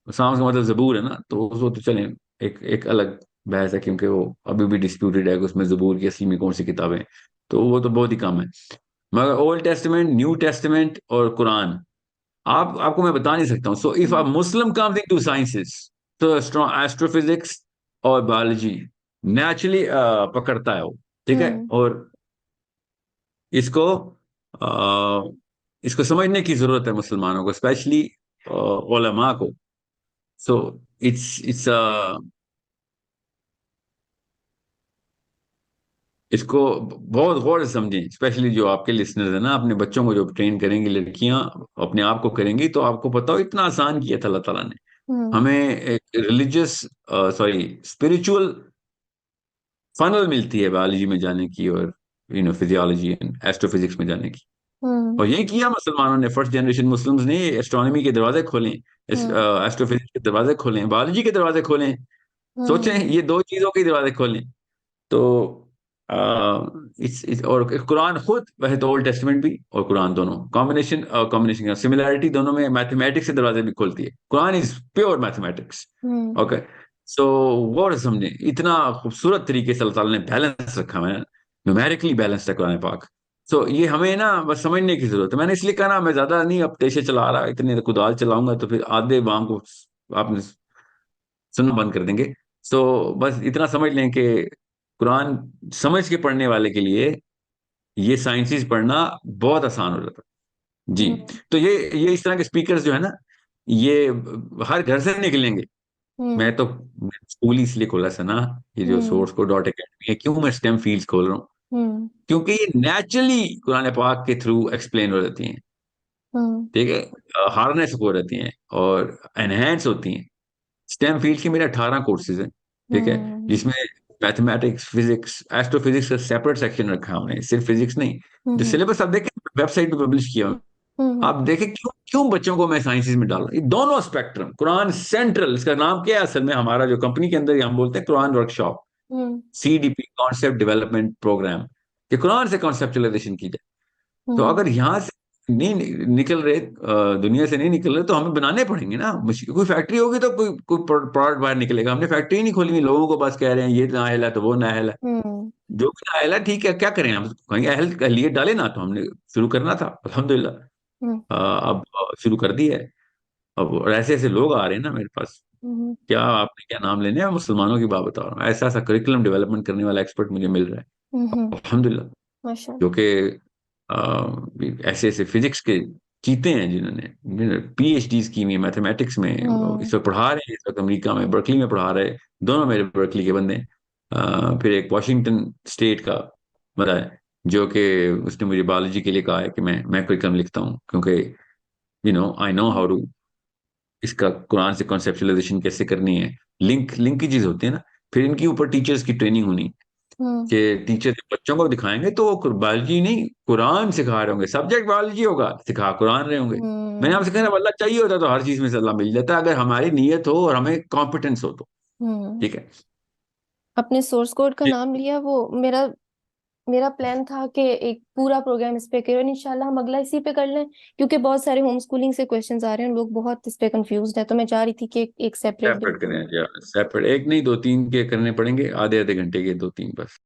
साम्स का मतलब जबूर है ना, तो उसको तो चलें एक एक अलग बहस है, क्योंकि वो अभी भी डिस्प्यूटेड है कि उसमें ज़बूर की असली में कौन सी किताबें हैं, तो वो तो बहुत ही कम है। मगर ओल्ड टेस्टमेंट, न्यू टेस्टमेंट और कुरान, आप आपको मैं बता नहीं सकता हूँ। So if a hmm. Muslim comes into sciences, तो एस्ट्रोफिजिक्स और बायोलॉजी नेचुरली पकड़ता है वो, ठीक है। हम्म। और इसको अ, इसको समझने की जरूरत है मुसलमानों को, स्पेशली उलमा को। सो इट्स इसको बहुत गौर से समझें, स्पेशली जो आपके लिसनर्स हैं ना, अपने बच्चों को जो ट्रेन करेंगी लड़कियां, अपने आप को करेंगी, तो आपको पता हो इतना आसान किया था अल्लाह ताला ने हम्म। हमें। एक रिलीजियस, सॉरी, स्पिरिचुअल फनल मिलती है बायोलॉजी में जाने की, और फिजियोलॉजी एंड एस्ट्रोफिजिक्स में जाने की। हम्म। और यही किया मुसलमानों ने, फर्स्ट जनरेशन मुस्लिम्स ने एस्ट्रोनॉमी के दरवाजे खोले, हम्म। एस्ट्रोफिजिक्स के दरवाजे खोले, बायोलॉजी के दरवाजे खोले। सोचें, हम्म। ये दो चीजों के दरवाजे खोले। तो इस और कुरान खुद, वैसे तो ओल्ड टेस्टमेंट भी और कुरान दोनों कॉम्बिनेशन का सिमिलरिटी दोनों में, मैथमेटिक्स के दरवाजे भी खोलती है। Quran is pure mathematics. Hmm. Okay. So वो समझे, इतना खूबसूरत तरीके से अल्लाह ताला ने बैलेंस रखा हुआ है, न्यूमेरिकली बैलेंस्ड है कुरान पाक। सो ये हमें ना बस समझने की जरूरत है। मैंने इसलिए कहा ना, मैं ज्यादा नहीं अब तेजे चला रहा, इतने कुदाल चलाऊंगा तो फिर आधे बाम को आपने सुनना बंद कर देंगे। सो बस इतना समझ लें कि कुरान समझ के पढ़ने वाले के लिए ये साइंसेस पढ़ना बहुत आसान हो जाता है जी। हम्म। तो ये इस तरह के स्पीकर्स जो है ना, ये हर घर से निकलेंगे। हम्म। मैं तो स्कूल ही इसलिए खोला था ना, ये जो हम्म। सोर्स को डॉट अकेडमी है, क्यों मैं स्टेम फील्ड्स खोल रहा हूँ, हम्म। क्योंकि ये नेचुरली कुरान पाक के थ्रू एक्सप्लेन हो जाती हैं, हम्म। ठीक है, हार्नेस हो जाती हैं और एनहेंस होती हैं। स्टेम फील्ड के मेरे 18 कोर्सेज हैं, ठीक है, हम्म। जिसमें मैथमेटिक्स, फिजिक्स, एस्ट्रोफिजिक्स का सेपरेट सेक्शन रखा है हमने, सिर्फ फिजिक्स नहीं। जो हम्म। सिलेबस आप देखें, वेबसाइट पे पब्लिश किया हुआ है, हम्म। आप देखें क्यों क्यों बच्चों को मैं साइंसेज में डाल रहा हूं। ये दोनों स्पेक्ट्रम, कुरान सेंट्रल, इसका नाम क्या है असल में, हमारा जो कंपनी के अंदर ही हम बोलते हैं कुरान वर्कशॉप, हम्म। CDP, कॉन्सेप्ट डेवलपमेंट प्रोग्राम, कि कुरान से कॉन्सेप्चुलाइजेशन की जाए। तो हम्म। अगर यहाँ से नहीं निकल रहे, दुनिया से नहीं निकल रहे, तो हमें बनाने पड़ेंगे ना। कोई फैक्ट्री होगी तो कोई प्रोडक्ट बाहर निकलेगा। हमने फैक्ट्री नहीं खोली हुई, लोगों को बस कह रहे हैं ये नाअहल है तो वो नाअहल है। हम्म। जो भी नाअहल है ठीक है, क्या करें, हम कहेंगे अहल अहलियत डाले ना, तो हमने शुरू करना था, अल्हम्दुलिल्लाह हम्म। अब शुरू कर दी है। अब और ऐसे ऐसे लोग आ रहे हैं ना मेरे पास, हम्म। क्या आपने क्या नाम लेने हैं, मुसलमानों की बात बता रहा हूँ, ऐसा ऐसा करिकुलम डेवलपमेंट करने वाला एक्सपर्ट मुझे मिल रहा है, हम्म। अल्हम्दुलिल्लाह। जो माशाल्लाह। कि ऐसे ऐसे फिजिक्स के चीते हैं, जिन्होंने PhDs की हुई मैथमेटिक्स में, इस हम्म। वक्त पढ़ा रहे हैं, इस वक्त अमेरिका में बर्कली में पढ़ा रहे हैं। दोनों मेरे बर्कली के बंदे हैं। फिर एक वॉशिंगटन स्टेट का बंदा है, जो कि उसने मुझे बायोलॉजी के लिए कहा है कि मैं करिकुलम लिखता हूँ, क्योंकि आई नो हाउ टू, इसका कुरान से कॉन्सेप्चुलाइजेशन कैसे करनी है। लिंक लिंक की चीज होती है ना। फिर इनके ऊपर टीचर्स की ट्रेनिंग होनी, हम्म। कि टीचर बच्चों को दिखाएंगे तो वो बायोलॉजी नहीं, कुरान सिखा रहे होंगे, सब्जेक्ट बायोलॉजी होगा, सिखा कुरान रहे होंगे। मैंने हम्म। आपसे कहा अल्लाह चाहिए होता तो हर चीज में से अल्लाह मिल जाता, अगर हमारी नीयत हो और हमें कॉम्पिटेंस हो तो, हम्म। ठीक है। अपने सोर्स कोड का जी, नाम लिया, वो मेरा मेरा प्लान था कि एक पूरा प्रोग्राम इस पे करें, इंशाल्लाह हम अगला इसी पे कर लें, क्योंकि बहुत सारे होम स्कूलिंग से क्वेश्चंस आ रहे हैं, लोग बहुत इस पे कंफ्यूज्ड है, तो मैं चाह रही थी कि एक सेपरेट सेपरेट बिल्कुल। करें या सेपरेट, एक नहीं दो तीन के करने पड़ेंगे, आधे आधे घंटे के, दो तीन बस।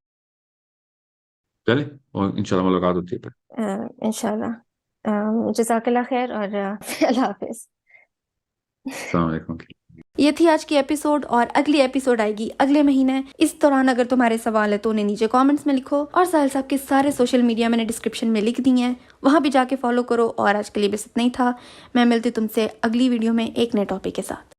चले, और इंशाल्लाह मुलाकात होती है फिर। इंशाल्लाह। जज़ाकल्लाह खैर और अल्लाह हाफिज। अस्सलाम वालेकुम। ये थी आज की एपिसोड, और अगली एपिसोड आएगी अगले महीने। इस दौरान अगर तुम्हारे सवाल है तो उन्हें नीचे कमेंट्स में लिखो, और साहिल साहब के सारे सोशल मीडिया मैंने डिस्क्रिप्शन में लिख दी हैं, वहां भी जाके फॉलो करो। और आज के लिए बस इतना ही था। मैं मिलती तुमसे अगली वीडियो में एक नए टॉपिक के साथ।